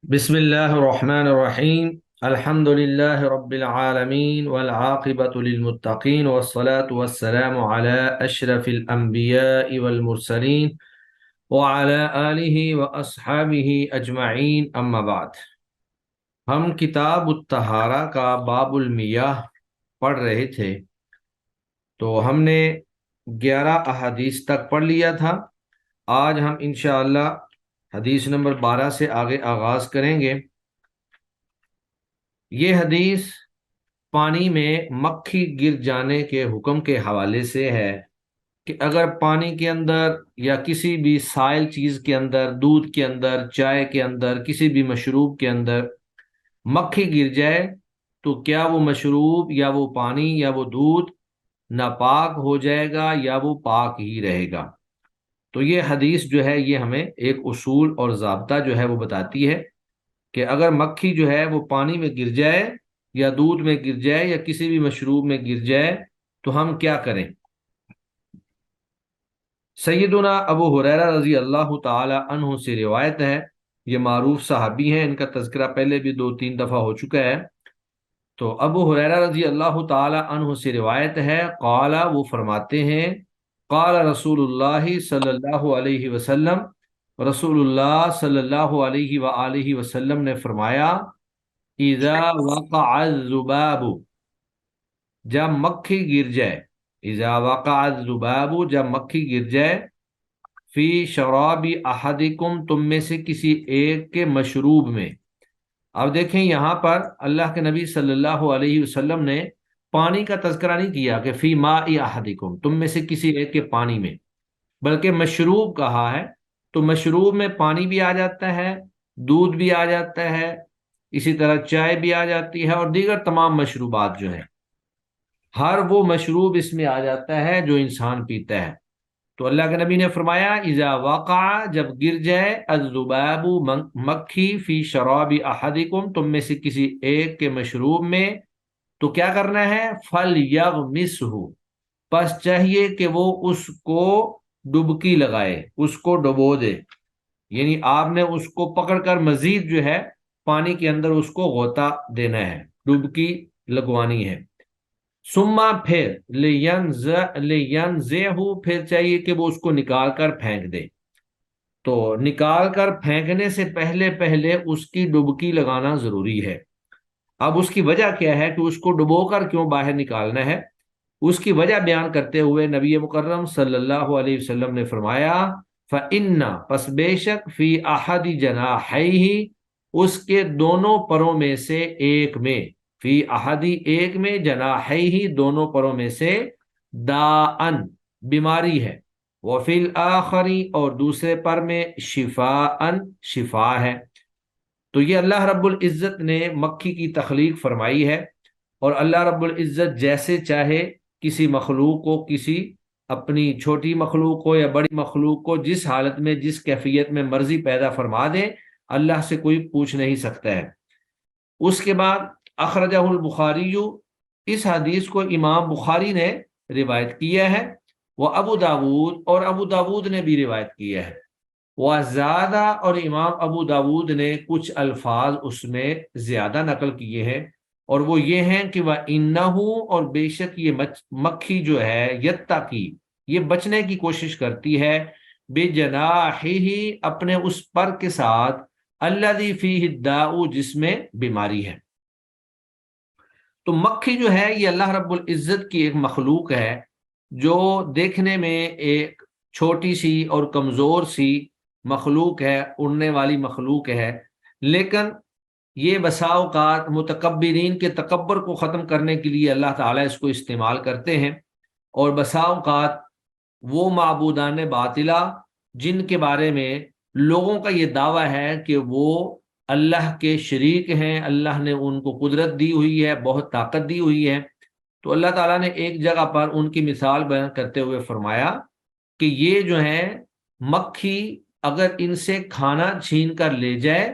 بسم الله الرحمن الرحيم الحمد لله رب العالمين والعاقبة للمتقين والصلاة والسلام على أشرف الأنبياء والمرسلين وعلى آله وأصحابه أجمعين أما بعد۔ ہم کتاب الطہارہ کا باب المیاہ پڑھ رہے تھے، تو ہم نے 11 احادیث تک پڑھ لیا تھا۔ آج ہم انشاءاللہ حدیث نمبر 12 سے آگے آغاز کریں گے۔ یہ حدیث پانی میں مکھی گر جانے کے حکم کے حوالے سے ہے کہ اگر پانی کے اندر یا کسی بھی سائل چیز کے اندر، دودھ کے اندر، چائے کے اندر، کسی بھی مشروب کے اندر مکھی گر جائے تو کیا وہ مشروب یا وہ پانی یا وہ دودھ ناپاک ہو جائے گا یا وہ پاک ہی رہے گا؟ تو یہ حدیث جو ہے یہ ہمیں ایک اصول اور ضابطہ جو ہے وہ بتاتی ہے کہ اگر مکھی جو ہے وہ پانی میں گر جائے یا دودھ میں گر جائے یا کسی بھی مشروب میں گر جائے تو ہم کیا کریں۔ سیدنا ابو ہریرہ رضی اللہ تعالی عنہ سے روایت ہے، یہ معروف صحابی ہیں، ان کا تذکرہ پہلے بھی 2-3 دفعہ ہو چکا ہے۔ تو ابو ہریرہ رضی اللہ تعالی عنہ سے روایت ہے، قال، وہ فرماتے ہیں، قال رسول اللہ صلی اللہ علیہ وسلم، رسول اللہ صلی اللہ علیہ وآلہ وسلم نے فرمایا، اذا وقع الذباب، جب مکھی گر جائے، اذا وقع الذباب، جب مکھی گر جائے، فی شراب احدکم، تم میں سے کسی ایک کے مشروب میں۔ اب دیکھیں یہاں پر اللہ کے نبی صلی اللہ علیہ وسلم نے پانی کا تذکرہ نہیں کیا کہ فی ماء احدکم، تم میں سے کسی ایک کے پانی میں، بلکہ مشروب کہا ہے۔ تو مشروب میں پانی بھی آ جاتا ہے، دودھ بھی آ جاتا ہے، اسی طرح چائے بھی آ جاتی ہے، اور دیگر تمام مشروبات جو ہیں، ہر وہ مشروب اس میں آ جاتا ہے جو انسان پیتا ہے۔ تو اللہ کے نبی نے فرمایا، اذا وقع، جب گر جائے، الذباب، مکھی، فی شراب احدکم، تم میں سے کسی ایک کے مشروب میں، تو کیا کرنا ہے، فلیغمسہ، پس چاہیے کہ وہ اس کو ڈبکی لگائے، اس کو ڈبو دے، یعنی آپ نے اس کو پکڑ کر مزید جو ہے پانی کے اندر اس کو غوطہ دینا ہے، ڈبکی لگوانی ہے۔ ثم، پھر، لینزعہ، پھر چاہیے کہ وہ اس کو نکال کر پھینک دے۔ تو نکال کر پھینکنے سے پہلے پہلے اس کی ڈبکی لگانا ضروری ہے۔ اب اس کی وجہ کیا ہے کہ اس کو ڈبو کر کیوں باہر نکالنا ہے، اس کی وجہ بیان کرتے ہوئے نبی مکرم صلی اللہ علیہ وسلم نے فرمایا، فَإِنَّ، پس بے شک، فی احد جناحیہ، اس کے دونوں پروں میں سے ایک میں، فی احدی، ایک میں، جناحیہ، دونوں پروں میں سے، داءً، بیماری ہے، وفی الآخری، اور دوسرے پر میں، شفاءً، شفا ہے۔ تو یہ اللہ رب العزت نے مکھی کی تخلیق فرمائی ہے، اور اللہ رب العزت جیسے چاہے کسی مخلوق کو، کسی اپنی چھوٹی مخلوق کو یا بڑی مخلوق کو، جس حالت میں، جس کیفیت میں مرضی پیدا فرما دے، اللہ سے کوئی پوچھ نہیں سکتا ہے۔ اس کے بعد اخرجہ البخاری، اس حدیث کو امام بخاری نے روایت کیا ہے، وہ ابو داود، اور ابو داود نے بھی روایت کیا ہے، وزادہ، اور امام ابو داود نے کچھ الفاظ اس میں زیادہ نقل کیے ہیں، اور وہ یہ ہیں کہ وَإِنَّهُ، اور بے شک یہ مکھی جو ہے، یتقی، یہ بچنے کی کوشش کرتی ہے، بِجَنَاحِهِ، اپنے اس پر کے ساتھ، الَّذِي فِيهِ الدَّاءُ، جس میں بیماری ہے۔ تو مکھی جو ہے یہ اللہ رب العزت کی ایک مخلوق ہے، جو دیکھنے میں ایک چھوٹی سی اور کمزور سی مخلوق ہے، اڑنے والی مخلوق ہے، لیکن یہ بسا اوقات متکبرین کے تکبر کو ختم کرنے کے لیے اللہ تعالیٰ اس کو استعمال کرتے ہیں، اور بسا اوقات وہ معبودان باطلہ جن کے بارے میں لوگوں کا یہ دعویٰ ہے کہ وہ اللہ کے شریک ہیں، اللہ نے ان کو قدرت دی ہوئی ہے، بہت طاقت دی ہوئی ہے، تو اللہ تعالیٰ نے ایک جگہ پر ان کی مثال بیان کرتے ہوئے فرمایا کہ یہ جو ہے مکھی اگر ان سے کھانا چھین کر لے جائے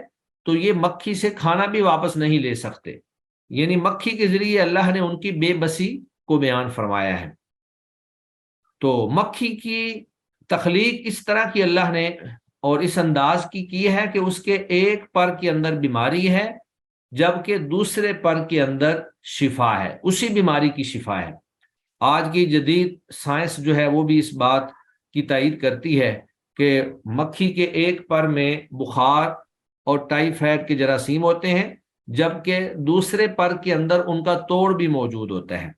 تو یہ مکھی سے کھانا بھی واپس نہیں لے سکتے، یعنی مکھی کے ذریعے اللہ نے ان کی بے بسی کو بیان فرمایا ہے۔ تو مکھی کی تخلیق اس طرح کی اللہ نے اور اس انداز کی ہے کہ اس کے ایک پر کے اندر بیماری ہے جبکہ دوسرے پر کے اندر شفا ہے، اسی بیماری کی شفا ہے۔ آج کی جدید سائنس جو ہے وہ بھی اس بات کی تائید کرتی ہے کہ مکھی کے ایک پر میں بخار اور ٹائیفائڈ کے جراثیم ہوتے ہیں جبکہ دوسرے پر کے اندر ان کا توڑ بھی موجود ہوتا ہے۔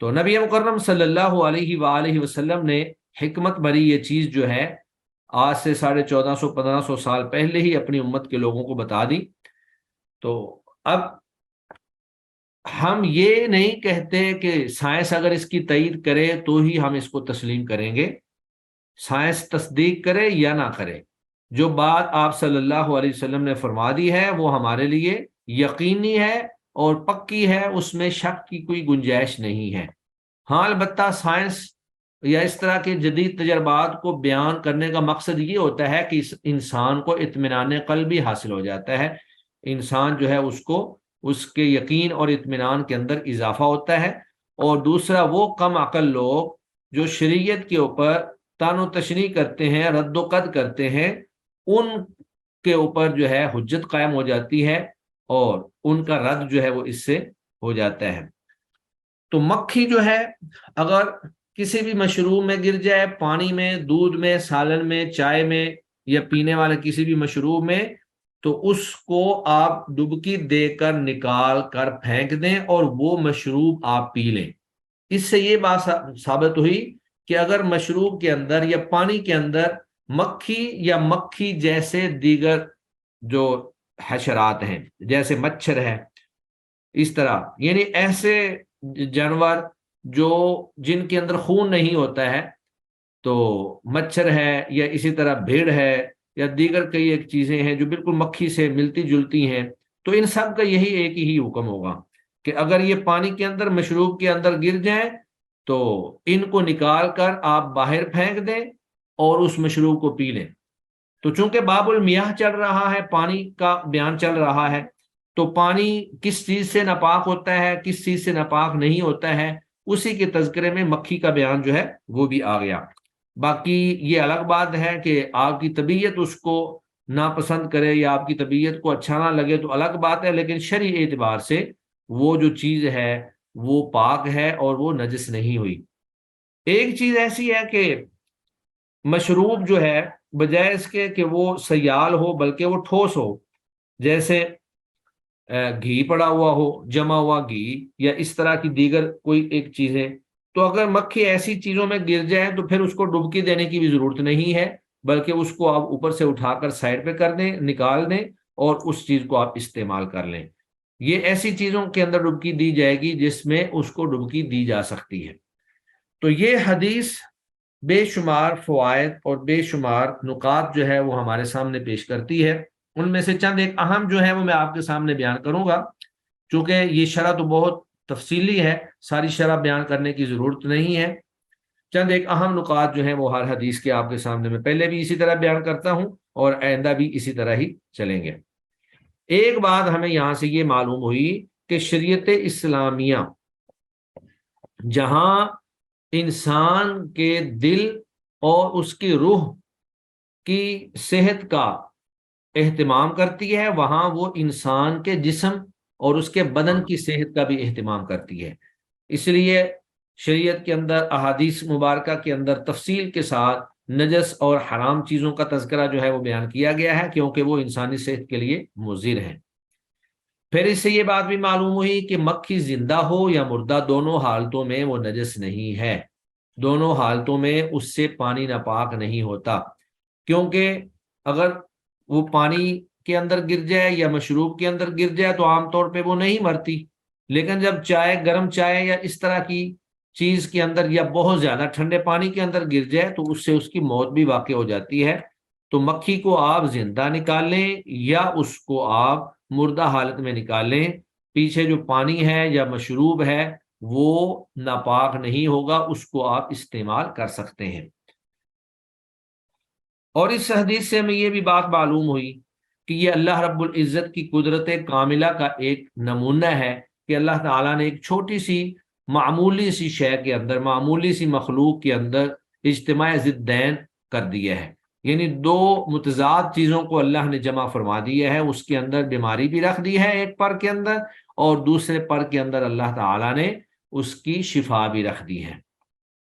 تو نبی مکرم صلی اللہ علیہ وآلہ وسلم نے حکمت بری یہ چیز جو ہے آج سے 1450-1500 سال پہلے ہی اپنی امت کے لوگوں کو بتا دی۔ تو اب ہم یہ نہیں کہتے کہ سائنس اگر اس کی تائید کرے تو ہی ہم اس کو تسلیم کریں گے، سائنس تصدیق کرے یا نہ کرے، جو بات آپ صلی اللہ علیہ وسلم نے فرما دی ہے وہ ہمارے لیے یقینی ہے اور پکی ہے، اس میں شک کی کوئی گنجائش نہیں ہے۔ ہاں البتہ سائنس یا اس طرح کے جدید تجربات کو بیان کرنے کا مقصد یہ ہوتا ہے کہ اس انسان کو اطمینان قلبی حاصل ہو جاتا ہے، انسان جو ہے اس کو اس کے یقین اور اطمینان کے اندر اضافہ ہوتا ہے۔ اور دوسرا وہ کم عقل لوگ جو شریعت کے اوپر تان و تشریح کرتے ہیں، رد و قد کرتے ہیں، ان کے اوپر جو ہے حجت قائم ہو جاتی ہے اور ان کا رد جو ہے وہ اس سے ہو جاتا ہے۔ تو مکھی جو ہے اگر کسی بھی مشروب میں گر جائے، پانی میں، دودھ میں، سالن میں، چائے میں یا پینے والے کسی بھی مشروب میں، تو اس کو آپ ڈبکی دے کر نکال کر پھینک دیں اور وہ مشروب آپ پی لیں۔ اس سے یہ بات ثابت ہوئی کہ اگر مشروب کے اندر یا پانی کے اندر مکھی یا مکھی جیسے دیگر جو حشرات ہیں جیسے مچھر ہے، اس طرح یعنی ایسے جانور جو جن کے اندر خون نہیں ہوتا ہے، تو مچھر ہے یا اسی طرح بھیڑ ہے یا دیگر کئی ایک چیزیں ہیں جو بالکل مکھی سے ملتی جلتی ہیں، تو ان سب کا یہی ایک ہی حکم ہوگا کہ اگر یہ پانی کے اندر مشروب کے اندر گر جائیں تو ان کو نکال کر آپ باہر پھینک دیں اور اس مشروب کو پی لیں۔ تو چونکہ باب المیاہ چل رہا ہے، پانی کا بیان چل رہا ہے، تو پانی کس چیز سے ناپاک ہوتا ہے، کس چیز سے ناپاک نہیں ہوتا ہے، اسی کے تذکرے میں مکھی کا بیان جو ہے وہ بھی آ گیا۔ باقی یہ الگ بات ہے کہ آپ کی طبیعت اس کو ناپسند کرے یا آپ کی طبیعت کو اچھا نہ لگے تو الگ بات ہے، لیکن شرعی اعتبار سے وہ جو چیز ہے وہ پاک ہے اور وہ نجس نہیں ہوئی۔ ایک چیز ایسی ہے کہ مشروب جو ہے بجائے اس کے کہ وہ سیال ہو بلکہ وہ ٹھوس ہو، جیسے گھی پڑا ہوا ہو، جمع ہوا گھی یا اس طرح کی دیگر کوئی ایک چیزیں، تو اگر مکھی ایسی چیزوں میں گر جائے تو پھر اس کو ڈبکی دینے کی بھی ضرورت نہیں ہے، بلکہ اس کو آپ اوپر سے اٹھا کر سائڈ پہ کر دیں، نکال دیں اور اس چیز کو آپ استعمال کر لیں۔ یہ ایسی چیزوں کے اندر ڈبکی دی جائے گی جس میں اس کو ڈبکی دی جا سکتی ہے۔ تو یہ حدیث بے شمار فوائد اور بے شمار نکات جو ہے وہ ہمارے سامنے پیش کرتی ہے۔ ان میں سے چند ایک اہم جو ہے وہ میں آپ کے سامنے بیان کروں گا، چونکہ یہ شرح تو بہت تفصیلی ہے، ساری شرح بیان کرنے کی ضرورت نہیں ہے۔ چند ایک اہم نکات جو ہیں وہ ہر حدیث کے آپ کے سامنے میں پہلے بھی اسی طرح بیان کرتا ہوں اور آئندہ بھی اسی طرح ہی چلیں گے۔ ایک بات ہمیں یہاں سے یہ معلوم ہوئی کہ شریعت اسلامیہ جہاں انسان کے دل اور اس کی روح کی صحت کا اہتمام کرتی ہے، وہاں وہ انسان کے جسم اور اس کے بدن کی صحت کا بھی اہتمام کرتی ہے۔ اس لیے شریعت کے اندر احادیث مبارکہ کے اندر تفصیل کے ساتھ نجس اور حرام چیزوں کا تذکرہ جو ہے وہ بیان کیا گیا ہے، کیونکہ وہ انسانی صحت کے لیے مضر ہیں۔ پھر اس سے یہ بات بھی معلوم ہوئی کہ مکھی زندہ ہو یا مردہ دونوں حالتوں میں وہ نجس نہیں ہے، دونوں حالتوں میں اس سے پانی ناپاک نہیں ہوتا، کیونکہ اگر وہ پانی کے اندر گر جائے یا مشروب کے اندر گر جائے تو عام طور پہ وہ نہیں مرتی، لیکن جب چائے، گرم چائے یا اس طرح کی چیز کے اندر یا بہت زیادہ ٹھنڈے پانی کے اندر گر جائے تو اس سے اس کی موت بھی واقع ہو جاتی ہے۔ تو مکھی کو آپ زندہ نکال لیں یا اس کو آپ مردہ حالت میں نکال لیں، پیچھے جو پانی ہے یا مشروب ہے وہ ناپاک نہیں ہوگا، اس کو آپ استعمال کر سکتے ہیں۔ اور اس حدیث سے ہمیں یہ بھی بات معلوم ہوئی کہ یہ اللہ رب العزت کی قدرت کاملہ کا ایک نمونہ ہے کہ اللہ تعالیٰ نے ایک چھوٹی سی معمولی سی شے کے اندر، معمولی سی مخلوق کے اندر اجتماع ضدین کر دیا ہے۔ یعنی دو متضاد چیزوں کو اللہ نے جمع فرما دیا ہے، اس کے اندر بیماری بھی رکھ دی ہے ایک پر کے اندر، اور دوسرے پر کے اندر اللہ تعالی نے اس کی شفا بھی رکھ دی ہے۔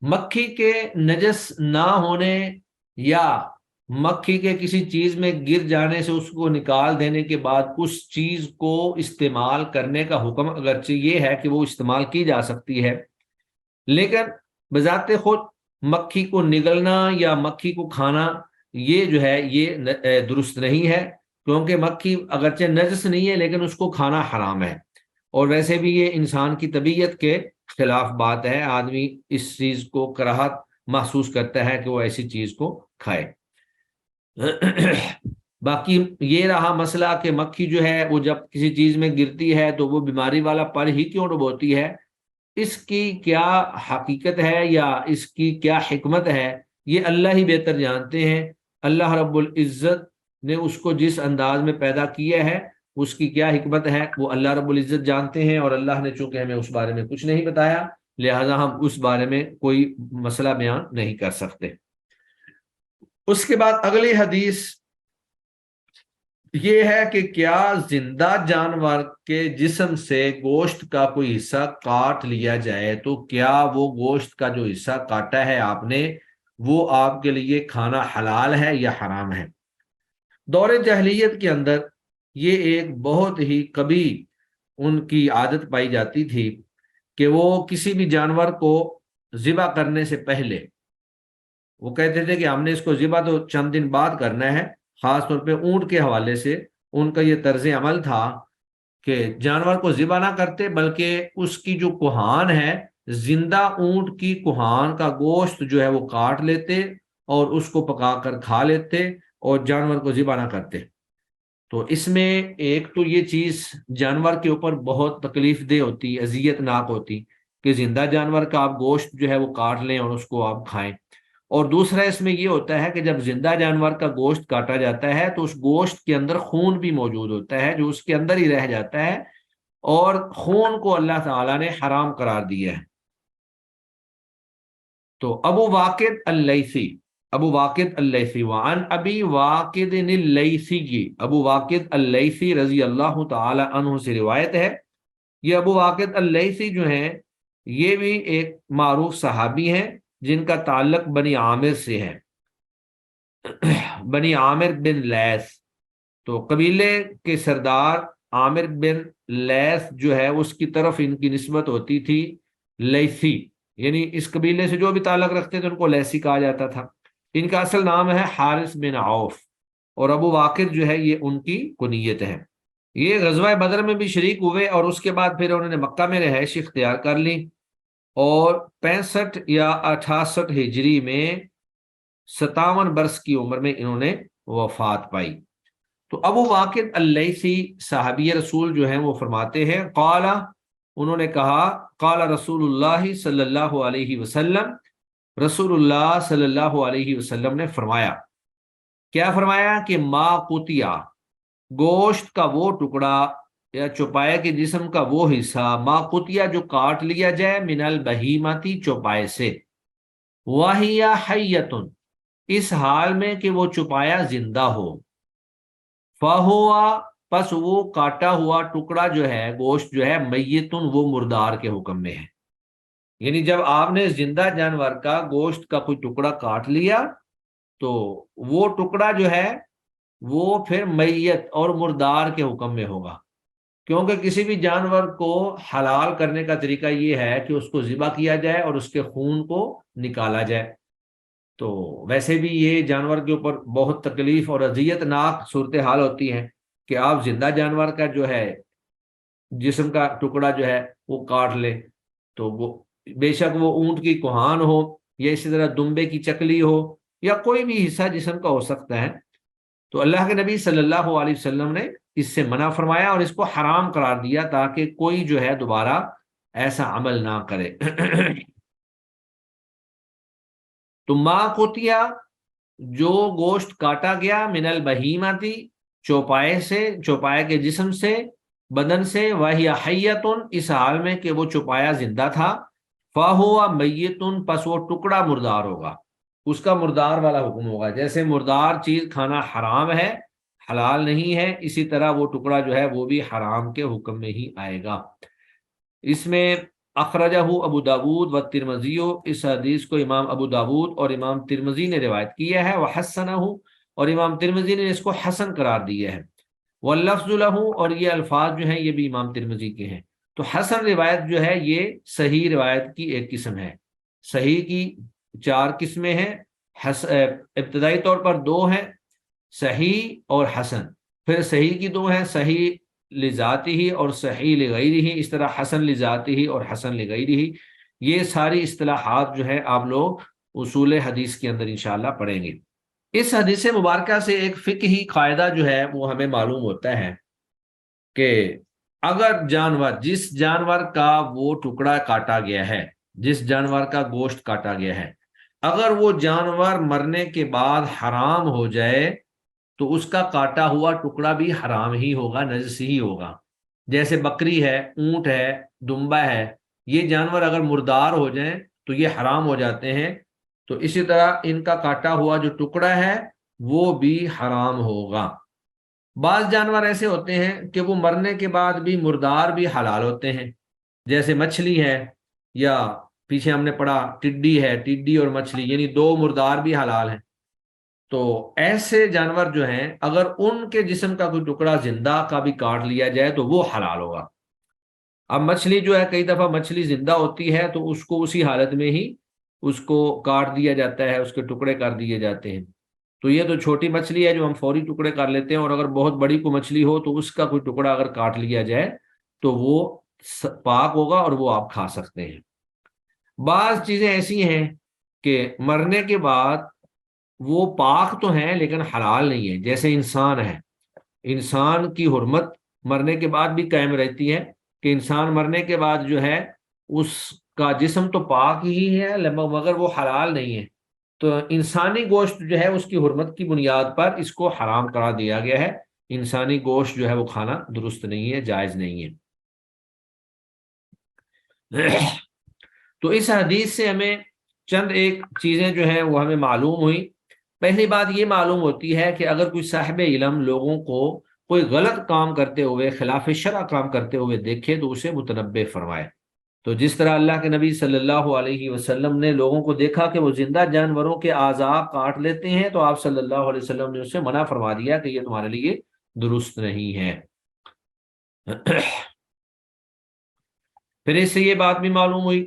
مکھی کے نجس نہ ہونے یا مکھی کے کسی چیز میں گر جانے سے اس کو نکال دینے کے بعد اس چیز کو استعمال کرنے کا حکم اگرچہ یہ ہے کہ وہ استعمال کی جا سکتی ہے، لیکن بذات خود مکھی کو نگلنا یا مکھی کو کھانا یہ جو ہے یہ درست نہیں ہے، کیونکہ مکھی اگرچہ نجس نہیں ہے لیکن اس کو کھانا حرام ہے، اور ویسے بھی یہ انسان کی طبیعت کے خلاف بات ہے، آدمی اس چیز کو کراہت محسوس کرتا ہے کہ وہ ایسی چیز کو کھائے۔ باقی یہ رہا مسئلہ کہ مکھی جو ہے وہ جب کسی چیز میں گرتی ہے تو وہ بیماری والا پر ہی کیوں ڈبوتی ہے، اس کی کیا حقیقت ہے یا اس کی کیا حکمت ہے یہ اللہ ہی بہتر جانتے ہیں۔ اللہ رب العزت نے اس کو جس انداز میں پیدا کیا ہے اس کی کیا حکمت ہے وہ اللہ رب العزت جانتے ہیں، اور اللہ نے چونکہ ہمیں اس بارے میں کچھ نہیں بتایا لہذا ہم اس بارے میں کوئی مسئلہ بیان نہیں کر سکتے۔ اس کے بعد اگلی حدیث یہ ہے کہ کیا زندہ جانور کے جسم سے گوشت کا کوئی حصہ کاٹ لیا جائے تو کیا وہ گوشت کا جو حصہ کاٹا ہے آپ نے وہ آپ کے لیے کھانا حلال ہے یا حرام ہے؟ دور جاہلیت کے اندر یہ ایک بہت ہی کبھی ان کی عادت پائی جاتی تھی کہ وہ کسی بھی جانور کو ذبح کرنے سے پہلے وہ کہتے تھے کہ ہم نے اس کو ذبح تو چند دن بعد کرنا ہے، خاص طور پہ اونٹ کے حوالے سے ان کا یہ طرز عمل تھا کہ جانور کو ذبح نہ کرتے بلکہ اس کی جو کوہان ہے، زندہ اونٹ کی کوہان کا گوشت جو ہے وہ کاٹ لیتے اور اس کو پکا کر کھا لیتے اور جانور کو ذبح نہ کرتے۔ تو اس میں ایک تو یہ چیز جانور کے اوپر بہت تکلیف دہ ہوتی، اذیت ناک ہوتی کہ زندہ جانور کا آپ گوشت جو ہے وہ کاٹ لیں اور اس کو آپ کھائیں، اور دوسرا اس میں یہ ہوتا ہے کہ جب زندہ جانور کا گوشت کاٹا جاتا ہے تو اس گوشت کے اندر خون بھی موجود ہوتا ہے جو اس کے اندر ہی رہ جاتا ہے، اور خون کو اللہ تعالیٰ نے حرام قرار دیا ہے۔ تو ابو واقد اللیثی وعن ابی واقد اللیثی، ابو واقد اللیثی رضی اللہ تعالی عنہ سے روایت ہے۔ یہ ابو واقد اللیثی جو ہیں یہ بھی ایک معروف صحابی ہیں جن کا تعلق بنی عامر سے ہے، بنی عامر بن لیث، تو قبیلے کے سردار عامر بن لیث جو ہے اس کی طرف ان کی نسبت ہوتی تھی لیثی، یعنی اس قبیلے سے جو بھی تعلق رکھتے تھے ان کو لیثی کہا جاتا تھا۔ ان کا اصل نام ہے حارث بن عوف، اور ابو واقد جو ہے یہ ان کی کنیت ہے۔ یہ غزوہ بدر میں بھی شریک ہوئے اور اس کے بعد پھر انہوں نے مکہ میں رہائش اختیار کر لی، اور 65 یا 68 ہجری میں 57 برس کی عمر میں انہوں نے وفات پائی۔ تو ابو واقد اللیثی صحابی رسول جو ہیں وہ فرماتے ہیں قال، انہوں نے کہا قال رسول اللہ صلی اللہ علیہ وسلم، رسول اللہ صلی اللہ علیہ وسلم نے فرمایا، کیا فرمایا کہ ما قطیہ، گوشت کا وہ ٹکڑا یا چوپائے کے جسم کا وہ حصہ، ما قطیہ جو کاٹ لیا جائے، من البہیمتی چوپائے سے، وہی حیۃ اس حال میں کہ وہ چوپایا زندہ ہو، فہوا پس وہ کاٹا ہوا ٹکڑا جو ہے گوشت جو ہے، میتن وہ مردار کے حکم میں ہے۔ یعنی جب آپ نے زندہ جانور کا گوشت کا کوئی ٹکڑا کاٹ لیا تو وہ ٹکڑا جو ہے وہ پھر میت اور مردار کے حکم میں ہوگا، کیونکہ کسی بھی جانور کو حلال کرنے کا طریقہ یہ ہے کہ اس کو ذبح کیا جائے اور اس کے خون کو نکالا جائے۔ تو ویسے بھی یہ جانور کے اوپر بہت تکلیف اور اذیت ناک صورتحال ہوتی ہے کہ آپ زندہ جانور کا جو ہے جسم کا ٹکڑا جو ہے وہ کاٹ لے، تو وہ بے شک وہ اونٹ کی کوہان ہو یا اسی طرح دمبے کی چکلی ہو یا کوئی بھی حصہ جسم کا ہو سکتا ہے، تو اللہ کے نبی صلی اللہ علیہ وسلم نے اس سے منع فرمایا اور اس کو حرام قرار دیا تاکہ کوئی جو ہے دوبارہ ایسا عمل نہ کرے۔ تو ما قطیہ جو گوشت کاٹا گیا، من البہیمتی چوپائے سے، چوپائے کے جسم سے، بدن سے، وہی حیۃ اس حال میں کہ وہ چوپایا زندہ تھا، فہو میتن پس وہ ٹکڑا مردار ہوگا، اس کا مردار والا حکم ہوگا. جیسے مردار چیز کھانا حرام ہے، حلال نہیں ہے، اسی طرح وہ ٹکڑا جو ہے وہ بھی حرام کے حکم میں ہی آئے گا. اس میں اخرجہ ابو داود و ترمذی، اس حدیث کو امام ابو داود اور امام ترمذی نے روایت کیا ہے. وحسنہ، اور امام ترمذی نے اس کو حسن قرار دیا ہے. واللفظ لہ، اور یہ الفاظ جو ہیں یہ بھی امام ترمذی کے ہیں. تو حسن روایت جو ہے یہ صحیح روایت کی ایک قسم ہے. صحیح کی 4 قسمیں ہیں. ابتدائی طور پر 2 ہیں، صحیح اور حسن. پھر صحیح کی 2 ہیں، صحیح لذاتی ہی اور صحیح لغیری ہی. اس طرح حسن لذاتی ہی اور حسن لغیری ہی. یہ ساری اصطلاحات جو ہے آپ لوگ اصول حدیث کے اندر انشاءاللہ پڑھیں گے. اس حدیث مبارکہ سے ایک فقہی قاعدہ جو ہے وہ ہمیں معلوم ہوتا ہے کہ اگر جانور، جس جانور کا وہ ٹکڑا کاٹا گیا ہے، جس جانور کا گوشت کاٹا گیا ہے، اگر وہ جانور مرنے کے بعد حرام ہو جائے تو اس کا کاٹا ہوا ٹکڑا بھی حرام ہی ہوگا، نجس ہی ہوگا. جیسے بکری ہے، اونٹ ہے، دمبا ہے، یہ جانور اگر مردار ہو جائیں تو یہ حرام ہو جاتے ہیں. تو اسی طرح ان کا کاٹا ہوا جو ٹکڑا ہے وہ بھی حرام ہوگا. بعض جانور ایسے ہوتے ہیں کہ وہ مرنے کے بعد بھی مردار بھی حلال ہوتے ہیں، جیسے مچھلی ہے، یا پیچھے ہم نے پڑھا ٹڈی ہے، ٹڈی اور مچھلی یعنی 2 مردار بھی حلال ہیں. تو ایسے جانور جو ہیں اگر ان کے جسم کا کوئی ٹکڑا زندہ کا بھی کاٹ لیا جائے تو وہ حلال ہوگا. اب مچھلی جو ہے، کئی دفعہ مچھلی زندہ ہوتی ہے تو اس کو اسی حالت میں ہی اس کو کاٹ دیا جاتا ہے، اس کے ٹکڑے کر دیے جاتے ہیں. تو یہ تو چھوٹی مچھلی ہے جو ہم فوری ٹکڑے کر لیتے ہیں، اور اگر بہت بڑی کوئی مچھلی ہو تو اس کا کوئی ٹکڑا اگر کاٹ لیا جائے تو وہ پاک ہوگا اور وہ آپ کھا سکتے ہیں. بعض چیزیں ایسی ہیں کہ مرنے کے بعد وہ پاک تو ہیں لیکن حلال نہیں ہے. جیسے انسان ہے، انسان کی حرمت مرنے کے بعد بھی قائم رہتی ہے کہ انسان مرنے کے بعد جو ہے اس کا جسم تو پاک ہی ہے مگر وہ حلال نہیں ہے. تو انسانی گوشت جو ہے اس کی حرمت کی بنیاد پر اس کو حرام قرار دیا گیا ہے. انسانی گوشت جو ہے وہ کھانا درست نہیں ہے، جائز نہیں ہے. تو اس حدیث سے ہمیں چند ایک چیزیں جو ہیں وہ ہمیں معلوم ہوئی. پہلی بات یہ معلوم ہوتی ہے کہ اگر کوئی صاحب علم لوگوں کو کوئی غلط کام کرتے ہوئے، خلاف شرع کام کرتے ہوئے دیکھے تو اسے متنبہ فرمائے. تو جس طرح اللہ کے نبی صلی اللہ علیہ وسلم نے لوگوں کو دیکھا کہ وہ زندہ جانوروں کے اعضاء کاٹ لیتے ہیں تو آپ صلی اللہ علیہ وسلم نے اسے منع فرما دیا کہ یہ تمہارے لیے درست نہیں ہے. پھر اس سے یہ بات بھی معلوم ہوئی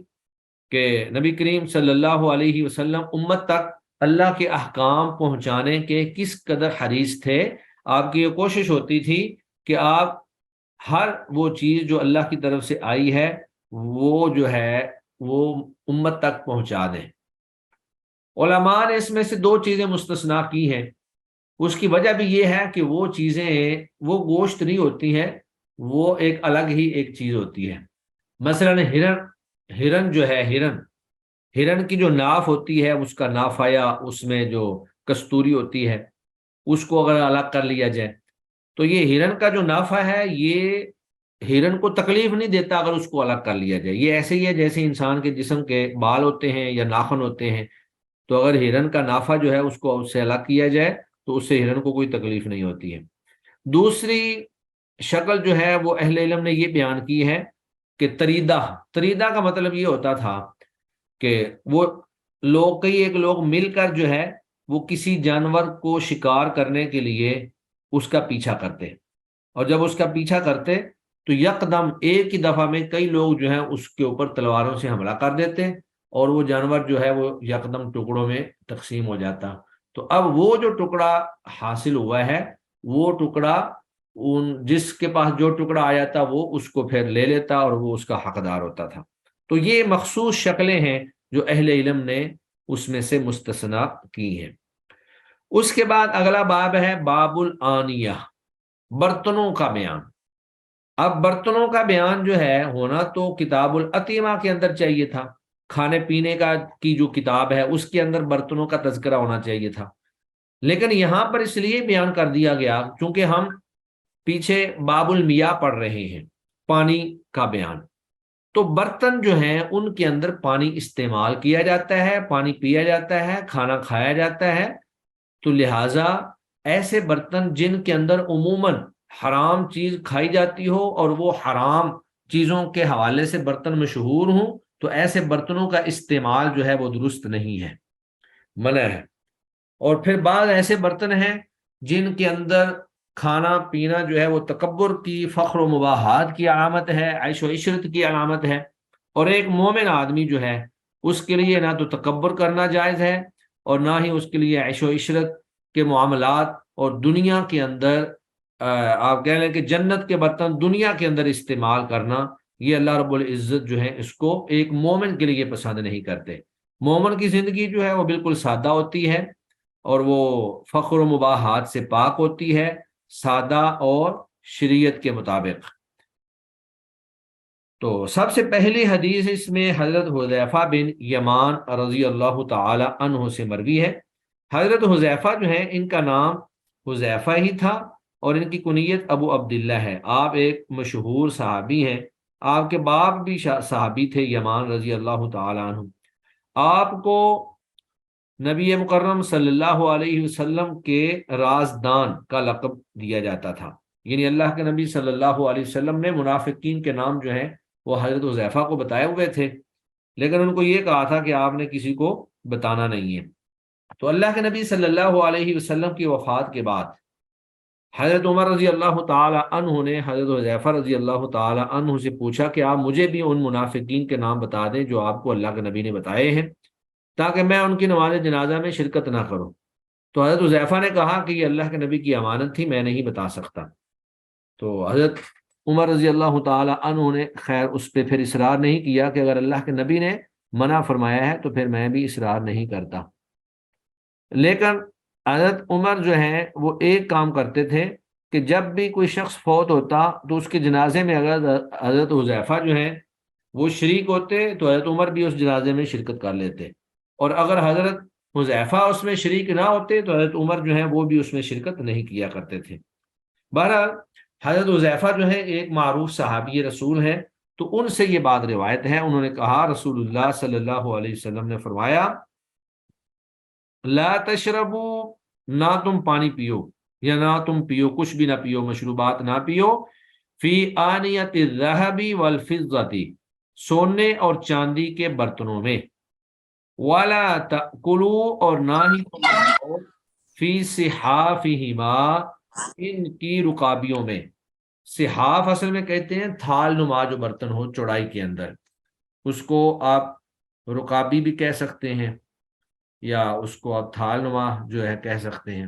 کہ نبی کریم صلی اللہ علیہ وسلم امت تک اللہ کے احکام پہنچانے کے کس قدر حریص تھے. آپ کی یہ کوشش ہوتی تھی کہ آپ ہر وہ چیز جو اللہ کی طرف سے آئی ہے وہ جو ہے وہ امت تک پہنچا دیں. علماء نے اس میں سے 2 چیزیں مستثنا کی ہیں. اس کی وجہ بھی یہ ہے کہ وہ چیزیں وہ گوشت نہیں ہوتی ہیں، وہ ایک الگ ہی ایک چیز ہوتی ہے. مثلا ہرن جو ہے، ہرن کی جو ناف ہوتی ہے، اس کا نافایا، اس میں جو کستوری ہوتی ہے، اس کو اگر الگ کر لیا جائے تو یہ ہرن کا جو نافع ہے یہ ہرن کو تکلیف نہیں دیتا اگر اس کو الگ کر لیا جائے. یہ ایسے ہی ہے جیسے انسان کے جسم کے بال ہوتے ہیں یا ناخن ہوتے ہیں، تو اگر ہرن کا نافع جو ہے اس کو اس سے الگ کیا جائے تو اس سے ہرن کو کوئی تکلیف نہیں ہوتی ہے. دوسری شکل جو ہے وہ اہل علم نے یہ بیان کی ہے کہ تریدہ کا مطلب یہ ہوتا تھا کہ وہ لوگ، کئی ایک لوگ مل کر جو ہے وہ کسی جانور کو شکار کرنے کے لیے اس کا پیچھا کرتے، اور جب اس کا پیچھا کرتے تو یکدم ایک ہی دفعہ میں کئی لوگ جو ہیں اس کے اوپر تلواروں سے حملہ کر دیتے اور وہ جانور جو ہے وہ یکدم ٹکڑوں میں تقسیم ہو جاتا. تو اب وہ جو ٹکڑا حاصل ہوا ہے وہ ٹکڑا جس کے پاس جو ٹکڑا آیا تھا وہ اس کو پھر لے لیتا اور وہ اس کا حقدار ہوتا تھا. تو یہ مخصوص شکلیں ہیں جو اہل علم نے اس میں سے مستثنا کی ہیں. اس کے بعد اگلا باب ہے باب الآنیہ، برتنوں کا بیان. اب برتنوں کا بیان جو ہے ہونا تو کتاب الاطعمہ کے اندر چاہیے تھا، کھانے پینے کی جو کتاب ہے اس کے اندر برتنوں کا تذکرہ ہونا چاہیے تھا. لیکن یہاں پر اس لیے بیان کر دیا گیا چونکہ ہم پیچھے باب المیاہ پڑھ رہے ہیں، پانی کا بیان. تو برتن جو ہیں ان کے اندر پانی استعمال کیا جاتا ہے، پانی پیا جاتا ہے، کھانا کھایا جاتا ہے، تو لہٰذا ایسے برتن جن کے اندر عموماً حرام چیز کھائی جاتی ہو اور وہ حرام چیزوں کے حوالے سے برتن مشہور ہوں، تو ایسے برتنوں کا استعمال جو ہے وہ درست نہیں ہے، منع ہے۔ اور پھر بعض ایسے برتن ہیں جن کے اندر کھانا پینا جو ہے وہ تکبر کی، فخر و مباحات کی علامت ہے، عیش و عشرت کی علامت ہے، اور ایک مومن آدمی جو ہے اس کے لیے نہ تو تکبر کرنا جائز ہے اور نہ ہی اس کے لیے عیش و عشرت کے معاملات اور دنیا کے اندر آپ کہہ لیں کہ جنت کے برتن دنیا کے اندر استعمال کرنا، یہ اللہ رب العزت جو ہے اس کو ایک مومن کے لیے پسند نہیں کرتے۔ مومن کی زندگی جو ہے وہ بالکل سادہ ہوتی ہے اور وہ فخر و مباحات سے پاک ہوتی ہے، سادہ اور شریعت کے مطابق۔ تو سب سے پہلی حدیث اس میں حضرت حذیفہ بن یمان رضی اللہ تعالی عنہ سے مروی ہے۔ حضرت حذیفہ جو ہے ان کا نام حذیفہ ہی تھا اور ان کی کنیت ابو عبداللہ ہے۔ آپ ایک مشہور صحابی ہیں، آپ کے باپ بھی صحابی تھے، یمان رضی اللہ تعالی عنہ۔ آپ کو نبی مکرم صلی اللہ علیہ وسلم کے رازدان کا لقب دیا جاتا تھا، یعنی اللہ کے نبی صلی اللہ علیہ وسلم نے منافقین کے نام جو ہیں وہ حضرت حذیفہ کو بتائے ہوئے تھے، لیکن ان کو یہ کہا تھا کہ آپ نے کسی کو بتانا نہیں ہے۔ تو اللہ کے نبی صلی اللہ علیہ وسلم کی وفات کے بعد حضرت عمر رضی اللہ تعالی عنہ نے حضرت حذیفہ رضی اللہ تعالی عنہ سے پوچھا کہ آپ مجھے بھی ان منافقین کے نام بتا دیں جو آپ کو اللہ کے نبی نے بتائے ہیں، تاکہ میں ان کی نماز جنازہ میں شرکت نہ کروں۔ تو حضرت حذیفہ نے کہا کہ یہ اللہ کے نبی کی امانت تھی، میں نہیں بتا سکتا۔ تو حضرت عمر رضی اللہ تعالی عنہ نے خیر اس پہ پھر اصرار نہیں کیا کہ اگر اللہ کے نبی نے منع فرمایا ہے تو پھر میں بھی اصرار نہیں کرتا۔ لیکن حضرت عمر جو ہیں وہ ایک کام کرتے تھے کہ جب بھی کوئی شخص فوت ہوتا تو اس کے جنازے میں اگر حضرت حذیفہ جو ہیں وہ شریک ہوتے تو حضرت عمر بھی اس جنازے میں شرکت کر لیتے، اور اگر حضرت حذیفہ اس میں شریک نہ ہوتے تو حضرت عمر جو ہیں وہ بھی اس میں شرکت نہیں کیا کرتے تھے۔ بہرحال حضرت حذیفہ جو ہے ایک معروف صحابی رسول ہیں، تو ان سے یہ بات روایت ہے، انہوں نے کہا رسول اللہ صلی اللہ علیہ وسلم نے فرمایا لا تشربو، نہ تم پانی پیو یا نہ تم پیو، کچھ بھی نہ پیو، مشروبات نہ پیو، فی آنیت الذہب والفضۃ، سونے اور چاندی کے برتنوں میں، ولا تأکلوا، اور نہ ہی تم کھاؤ، فی صحافہما، ان کی رکابیوں میں۔ صحاف اصل میں کہتے ہیں تھال نما جو برتن ہو چوڑائی کے اندر، اس کو آپ رکابی بھی کہہ سکتے ہیں یا اس کو آپ تھال نما جو ہے کہہ سکتے ہیں۔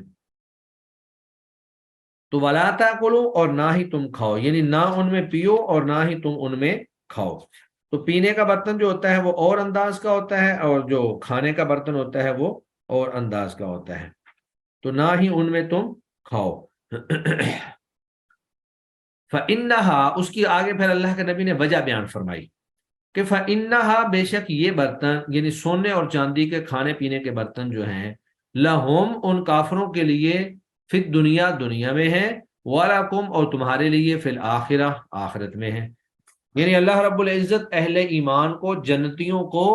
تو ولا تاکلوا، اور نہ ہی تم کھاؤ، یعنی نہ ان میں پیو اور نہ ہی تم ان میں کھاؤ۔ تو پینے کا برتن جو ہوتا ہے وہ اور انداز کا ہوتا ہے، اور جو کھانے کا برتن ہوتا ہے وہ اور انداز کا ہوتا ہے، تو نہ ہی ان میں تم کھاؤ۔ فَإِنَّهَا، اس کی آگے پھر اللہ کے نبی نے وجہ بیان فرمائی کہ فَإِنَّهَا، بے شک یہ برتن یعنی سونے اور چاندی کے کھانے پینے کے برتن جو ہیں، لہم، ان کافروں کے لیے، فی الدنیا، دنیا میں ہے، وَلَكُمْ، اور تمہارے لیے، فی الآخرہ، آخرت میں ہے۔ یعنی اللہ رب العزت اہل ایمان کو، جنتیوں کو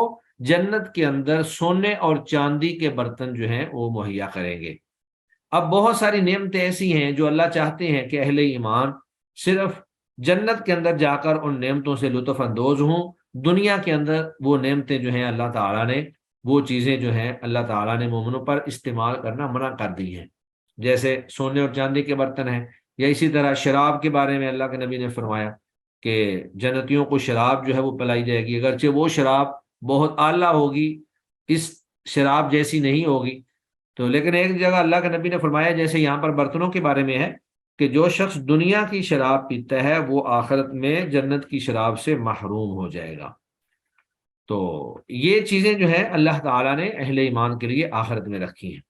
جنت کے اندر سونے اور چاندی کے برتن جو ہیں وہ مہیا کریں گے۔ اب بہت ساری نعمتیں ایسی ہیں جو اللہ چاہتے ہیں کہ اہل ایمان صرف جنت کے اندر جا کر ان نعمتوں سے لطف اندوز ہوں، دنیا کے اندر وہ نعمتیں جو ہیں اللہ تعالیٰ نے، وہ چیزیں جو ہیں اللہ تعالیٰ نے مومنوں پر استعمال کرنا منع کر دی ہیں، جیسے سونے اور چاندی کے برتن ہیں، یا اسی طرح شراب کے بارے میں اللہ کے نبی نے فرمایا کہ جنتیوں کو شراب جو ہے وہ پلائی جائے گی، اگرچہ وہ شراب بہت اعلیٰ ہوگی، اس شراب جیسی نہیں ہوگی۔ تو لیکن ایک جگہ اللہ کے نبی نے فرمایا، جیسے یہاں پر برتنوں کے بارے میں ہے، کہ جو شخص دنیا کی شراب پیتا ہے وہ آخرت میں جنت کی شراب سے محروم ہو جائے گا۔ تو یہ چیزیں جو ہے اللہ تعالیٰ نے اہل ایمان کے لیے آخرت میں رکھی ہیں۔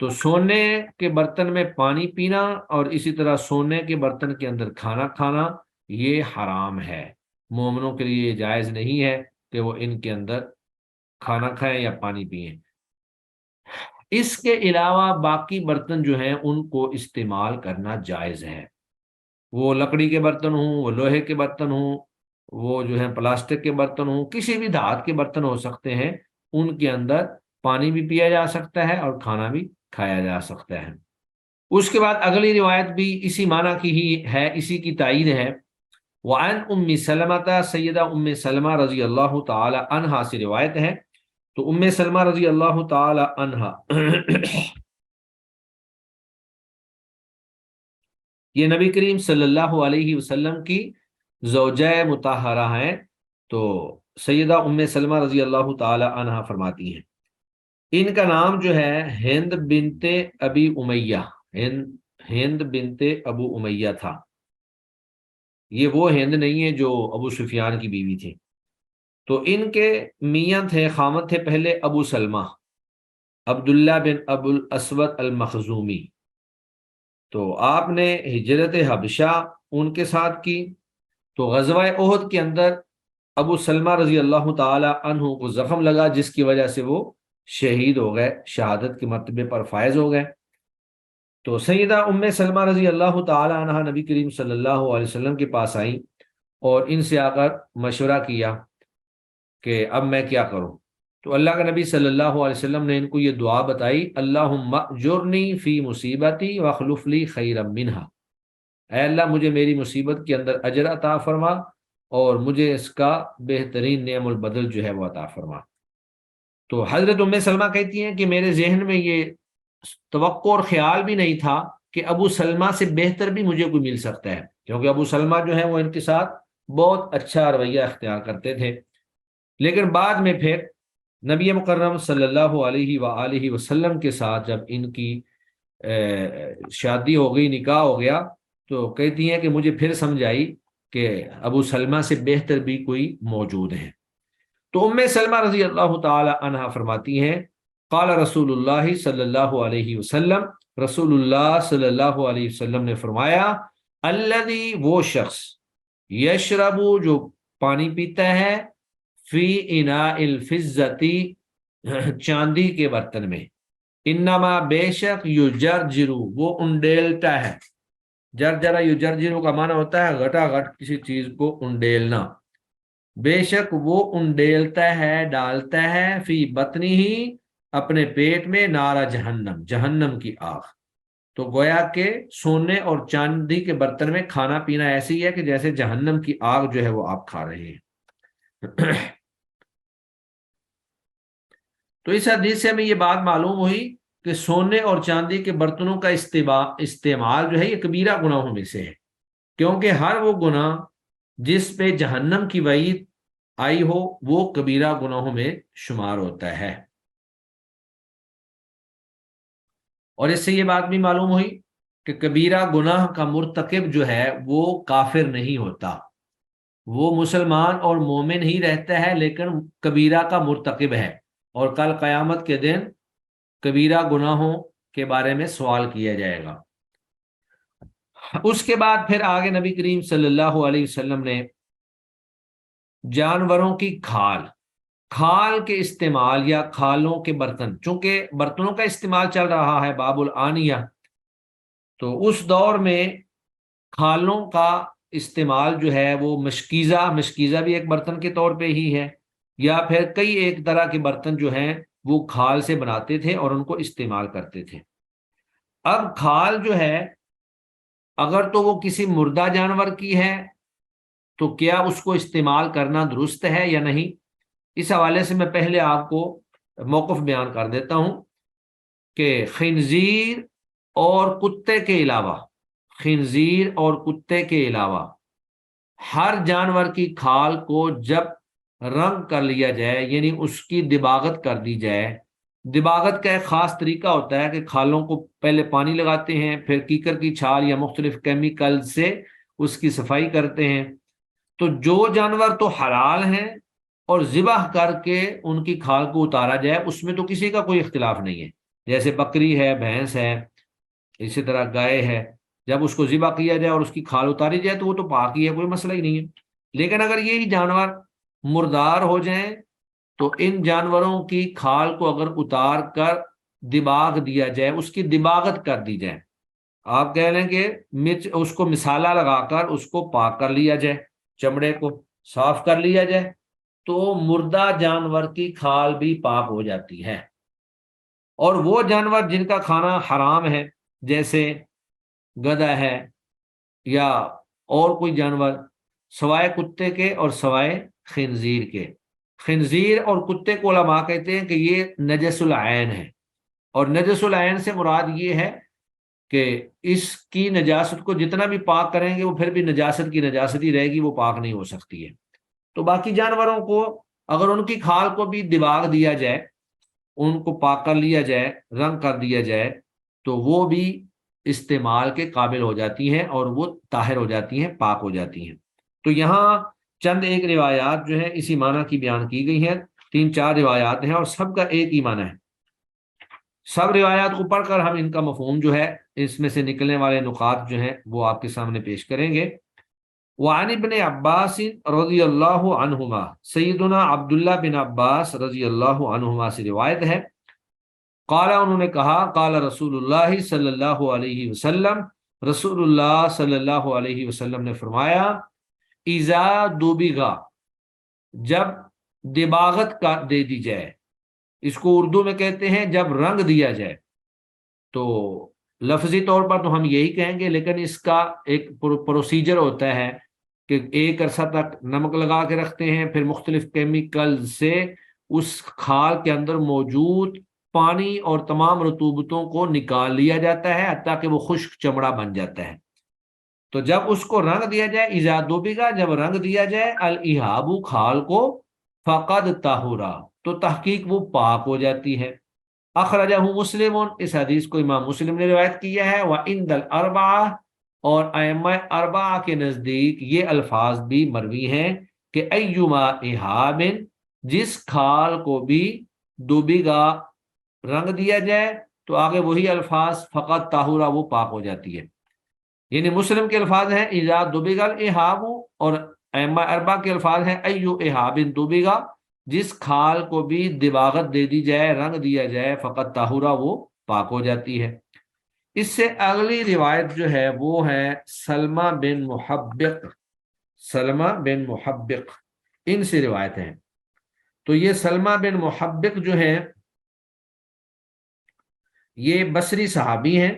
تو سونے کے برتن میں پانی پینا اور اسی طرح سونے کے برتن کے اندر کھانا کھانا یہ حرام ہے، مومنوں کے لیے جائز نہیں ہے کہ وہ ان کے اندر کھانا کھائیں یا پانی پئیں۔ اس کے علاوہ باقی برتن جو ہیں ان کو استعمال کرنا جائز ہے، وہ لکڑی کے برتن ہوں، وہ لوہے کے برتن ہوں، وہ جو ہے پلاسٹک کے برتن ہوں، کسی بھی دھات کے برتن ہو سکتے ہیں، ان کے اندر پانی بھی پیا جا سکتا ہے اور کھانا بھی کھایا جا سکتا ہے۔ اس کے بعد اگلی روایت بھی اسی معنی کی ہی ہے، اسی کی تائید ہے۔ وعن ام سلمہ، سیدہ ام سلمہ رضی اللہ تعالی عنہا سے روایت ہے۔ تو ام سلمہ رضی اللہ تعالی عنہا یہ نبی کریم صلی اللہ علیہ وسلم کی زوجہ مطہرہ ہیں۔ تو سیدہ ام سلمہ رضی اللہ تعالی عنہا فرماتی ہیں، ان کا نام جو ہے ہند بنت ابی امیہ، ہند بنت ابو امیہ تھا۔ یہ وہ ہند نہیں ہے جو ابو سفیان کی بیوی تھی۔ تو ان کے میاں تھے، خامد تھے پہلے ابو سلمہ، عبداللہ بن ابو الاسود المخزومی۔ تو آپ نے ہجرت حبشہ ان کے ساتھ کی۔ تو غزوہ احد کے اندر ابو سلمہ رضی اللہ تعالی عنہ کو زخم لگا، جس کی وجہ سے وہ شہید ہو گئے، شہادت کے مرتبے پر فائز ہو گئے۔ تو سیدہ ام سلمہ رضی اللہ تعالی عنہ نبی کریم صلی اللہ علیہ وسلم کے پاس آئیں اور ان سے آ کر مشورہ کیا کہ اب میں کیا کروں۔ تو اللہ کے نبی صلی اللہ علیہ وسلم نے ان کو یہ دعا بتائی، اللہم اجرنی فی مصیبتی واخلف لی خیرا منہا، اے اللہ مجھے میری مصیبت کے اندر اجر عطا فرما اور مجھے اس کا بہترین نعم البدل جو ہے وہ عطا فرما۔ تو حضرت ام سلمہ کہتی ہیں کہ میرے ذہن میں یہ توقع اور خیال بھی نہیں تھا کہ ابو سلمہ سے بہتر بھی مجھے کوئی مل سکتا ہے، کیونکہ ابو سلمہ جو ہے وہ ان کے ساتھ بہت اچھا رویہ اختیار کرتے تھے۔ لیکن بعد میں پھر نبی مکرم صلی اللہ علیہ وآلہ وسلم کے ساتھ جب ان کی شادی ہو گئی، نکاح ہو گیا، تو کہتی ہیں کہ مجھے پھر سمجھ آئی کہ ابو سلمہ سے بہتر بھی کوئی موجود ہے۔ تو ام سلمہ رضی اللہ تعالی عنہا فرماتی ہیں، قال رسول اللہ صلی اللہ علیہ وسلم، رسول اللہ صلی اللہ علیہ وسلم نے فرمایا، الذی وہ شخص، یشرب جو پانی پیتا ہے، فی اناء الفضتی چاندی کے برتن میں، انما بے شک یجرجر وہ انڈیلتا ہے، جرجرا یجرجر کا معنی ہوتا ہے گھٹا گھٹ کسی چیز کو انڈیلنا، بے شک وہ انڈیلتا ہے، ڈالتا ہے، فی بطنی ہی اپنے پیٹ میں، نارا جہنم جہنم کی آگ۔ تو گویا کہ سونے اور چاندی کے برتن میں کھانا پینا ایسی ہے کہ جیسے جہنم کی آگ جو ہے وہ آپ کھا رہے ہیں۔ تو اس حدیث سے ہمیں یہ بات معلوم ہوئی کہ سونے اور چاندی کے برتنوں کا استعمال جو ہے یہ کبیرہ گناہوں میں سے ہے، کیونکہ ہر وہ گناہ جس پہ جہنم کی وعید آئی ہو وہ کبیرہ گناہوں میں شمار ہوتا ہے۔ اور اس سے یہ بات بھی معلوم ہوئی کہ کبیرہ گناہ کا مرتکب جو ہے وہ کافر نہیں ہوتا، وہ مسلمان اور مومن ہی رہتا ہے لیکن کبیرہ کا مرتکب ہے، اور کل قیامت کے دن کبیرہ گناہوں کے بارے میں سوال کیا جائے گا۔ اس کے بعد پھر آگے نبی کریم صلی اللہ علیہ وسلم نے جانوروں کی کھال کے استعمال یا کھالوں کے برتن، چونکہ برتنوں کا استعمال چل رہا ہے باب الآنیہ، تو اس دور میں کھالوں کا استعمال جو ہے وہ مشکیزہ بھی ایک برتن کے طور پہ ہی ہے، یا پھر کئی ایک طرح کے برتن جو ہیں وہ کھال سے بناتے تھے اور ان کو استعمال کرتے تھے۔ اب کھال جو ہے اگر تو وہ کسی مردہ جانور کی ہے تو کیا اس کو استعمال کرنا درست ہے یا نہیں، اس حوالے سے میں پہلے آپ کو موقف بیان کر دیتا ہوں کہ خنزیر اور کتے کے علاوہ ہر جانور کی کھال کو جب رنگ کر لیا جائے، یعنی اس کی دباغت کر دی جائے، دباغت کا ایک خاص طریقہ ہوتا ہے کہ کھالوں کو پہلے پانی لگاتے ہیں، پھر کیکر کی چھال یا مختلف کیمیکل سے اس کی صفائی کرتے ہیں۔ تو جو جانور تو حلال ہیں اور ذبح کر کے ان کی کھال کو اتارا جائے اس میں تو کسی کا کوئی اختلاف نہیں ہے، جیسے بکری ہے، بھینس ہے، اسی طرح گائے ہے، جب اس کو ذبح کیا جائے اور اس کی کھال اتاری جائے تو وہ تو پاک ہی ہے، کوئی مسئلہ ہی نہیں ہے۔ لیکن اگر یہی جانور مردار ہو جائیں تو ان جانوروں کی کھال کو اگر اتار کر دباغ دیا جائے، اس کی دباغت کر دی جائے، آپ کہہ لیں کہ مرچ اس کو مسالہ لگا کر اس کو پاک کر لیا جائے، چمڑے کو صاف کر لیا جائے تو مردہ جانور کی کھال بھی پاک ہو جاتی ہے۔ اور وہ جانور جن کا کھانا حرام ہے، جیسے گدھا ہے یا اور کوئی جانور، سوائے کتے کے اور سوائے خنزیر کے۔ خنزیر اور کتے کو علماء کہتے ہیں کہ یہ نجس العین ہے، اور نجس العین سے مراد یہ ہے کہ اس کی نجاست کو جتنا بھی پاک کریں گے وہ پھر بھی نجاست کی نجاست ہی رہے گی، وہ پاک نہیں ہو سکتی ہے۔ تو باقی جانوروں کو اگر ان کی کھال کو بھی دباغ دیا جائے، ان کو پاک کر لیا جائے، رنگ کر دیا جائے، تو وہ بھی استعمال کے قابل ہو جاتی ہیں اور وہ طاہر ہو جاتی ہیں، پاک ہو جاتی ہیں۔ تو یہاں چند ایک روایات جو ہے اسی معنی کی بیان کی گئی ہیں، 3-4 روایات ہیں اور سب کا ایک ہی معنی ہے۔ سب روایات کو پڑھ کر ہم ان کا مفہوم جو ہے، اس میں سے نکلنے والے نقاط جو ہیں وہ آپ کے سامنے پیش کریں گے۔ وعن ابن عباس رضی اللہ عنہما، سیدنا عبداللہ بن عباس رضی اللہ عنہما سے روایت ہے، قال انہوں نے کہا، قال رسول اللہ صلی اللہ علیہ وسلم، رسول اللہ صلی اللہ علیہ وسلم نے فرمایا، اذا دوبگا، جب دباغت کا دے دی جائے، اس کو اردو میں کہتے ہیں جب رنگ دیا جائے، تو لفظی طور پر تو ہم یہی کہیں گے، لیکن اس کا ایک پروسیجر ہوتا ہے کہ ایک عرصہ تک نمک لگا کے رکھتے ہیں، پھر مختلف کیمیکل سے اس کھال کے اندر موجود پانی اور تمام رطوبتوں کو نکال لیا جاتا ہے حتیٰ کہ وہ خشک چمڑا بن جاتا ہے۔ تو جب اس کو رنگ دیا جائے، اذا دوبگا، جب رنگ دیا جائے، الاحاب، کھال کو، فقد طہورا، تو تحقیق وہ پاک ہو جاتی ہے۔ اخرجہ مسلم، اس حدیث کو امام مسلم نے روایت کیا ہے، وعند الاربعہ، اور ائمہ اربعہ کے نزدیک یہ الفاظ بھی مروی ہیں کہ ایما احاب، جس کھال کو بھی دوبگا، رنگ دیا جائے، تو آگے وہی الفاظ فقط طاہورا، وہ پاک ہو جاتی ہے۔ یعنی مسلم کے الفاظ ہیں اذا دبغ الاحاب، اور ائمہ اربعہ کے الفاظ ہیں ایو احاب دبغا، جس کھال کو بھی دباغت دے دی جائے، رنگ دیا جائے، فقط طاہورا، وہ پاک ہو جاتی ہے۔ اس سے اگلی روایت جو ہے وہ ہے سلمہ بن محبق، سلمہ بن محبق، ان سے روایت ہیں۔ تو یہ سلمہ بن محبق جو ہے یہ بصری صحابی ہیں،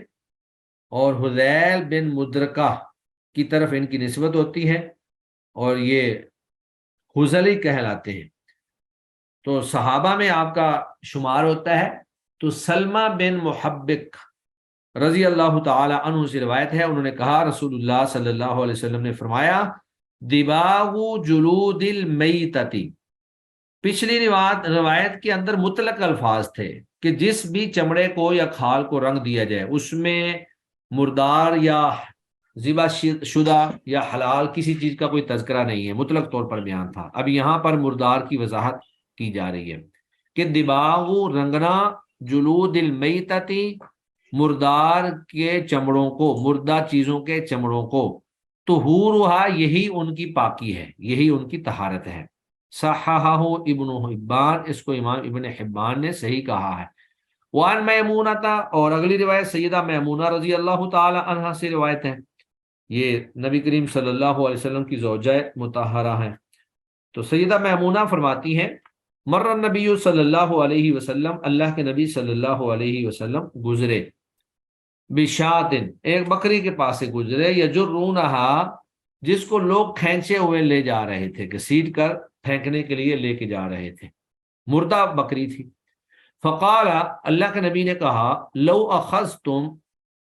اور حذیل بن مدرکہ کی طرف ان کی نسبت ہوتی ہے، اور یہ حذلی کہلاتے ہیں۔ تو صحابہ میں آپ کا شمار ہوتا ہے۔ تو سلمہ بن محبق رضی اللہ تعالی عنہ سے روایت ہے، انہوں نے کہا، رسول اللہ صلی اللہ علیہ وسلم نے فرمایا، دباغ جلود المیتتی، پچھلی روایت کے اندر مطلق الفاظ تھے کہ جس بھی چمڑے کو یا کھال کو رنگ دیا جائے، اس میں مردار یا ذبح شدہ یا حلال کسی چیز کا کوئی تذکرہ نہیں ہے، مطلق طور پر بیان تھا۔ اب یہاں پر مردار کی وضاحت کی جا رہی ہے کہ دباغ، رنگنا، جلود المیتتی، مردار کے چمڑوں کو، مردہ چیزوں کے چمڑوں کو، طہورھا، یہی ان کی پاکی ہے، یہی ان کی طہارت ہے۔ صححہ ابن حبان، اس کو امام ابن حبان نے صحیح کہا ہے۔ وان میمونہ، اور اگلی روایت سیدہ میمونہ رضی اللہ تعالی عنہا سے روایت ہے، یہ نبی کریم صلی اللہ علیہ وسلم کی زوجہ مطہرہ ہیں۔ تو سیدہ میمونہ فرماتی ہیں، مر النبی صلی اللہ علیہ وسلم، اللہ کے نبی صلی اللہ علیہ وسلم گزرے، بشاتن، ایک بکری کے پاس سے گزرے، یجرونہا، جس کو لوگ کھینچے ہوئے لے جا رہے تھے، کہ سیٹ کر پھینکنے کے لیے لے کے جا رہے تھے، مردہ بکری تھی۔ فقال، اللہ کے نبی نے کہا، لو اخذتم،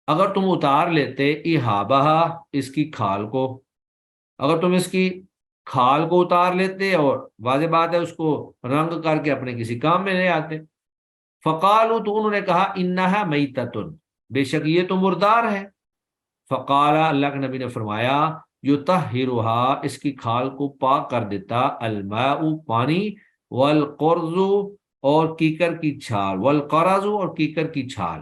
اگر تم اتار لیتے، احابہ، اس کی کھال کو، اگر تم اس کی کھال کو اتار لیتے، اور واضح بات ہے اس کو رنگ کر کے اپنے کسی کام میں لے آتے۔ فقالوا، تو انہوں نے کہا، انہا میتۃ، بے شک یہ تو مردار ہے۔ فقال، اللہ کے نبی نے فرمایا، یطہرھا، اس کی کھال کو پاک کر دیتا، الماء، پانی، والقرض، اور کیکر کی چھال، والقرض، اور کیکر کی چھال۔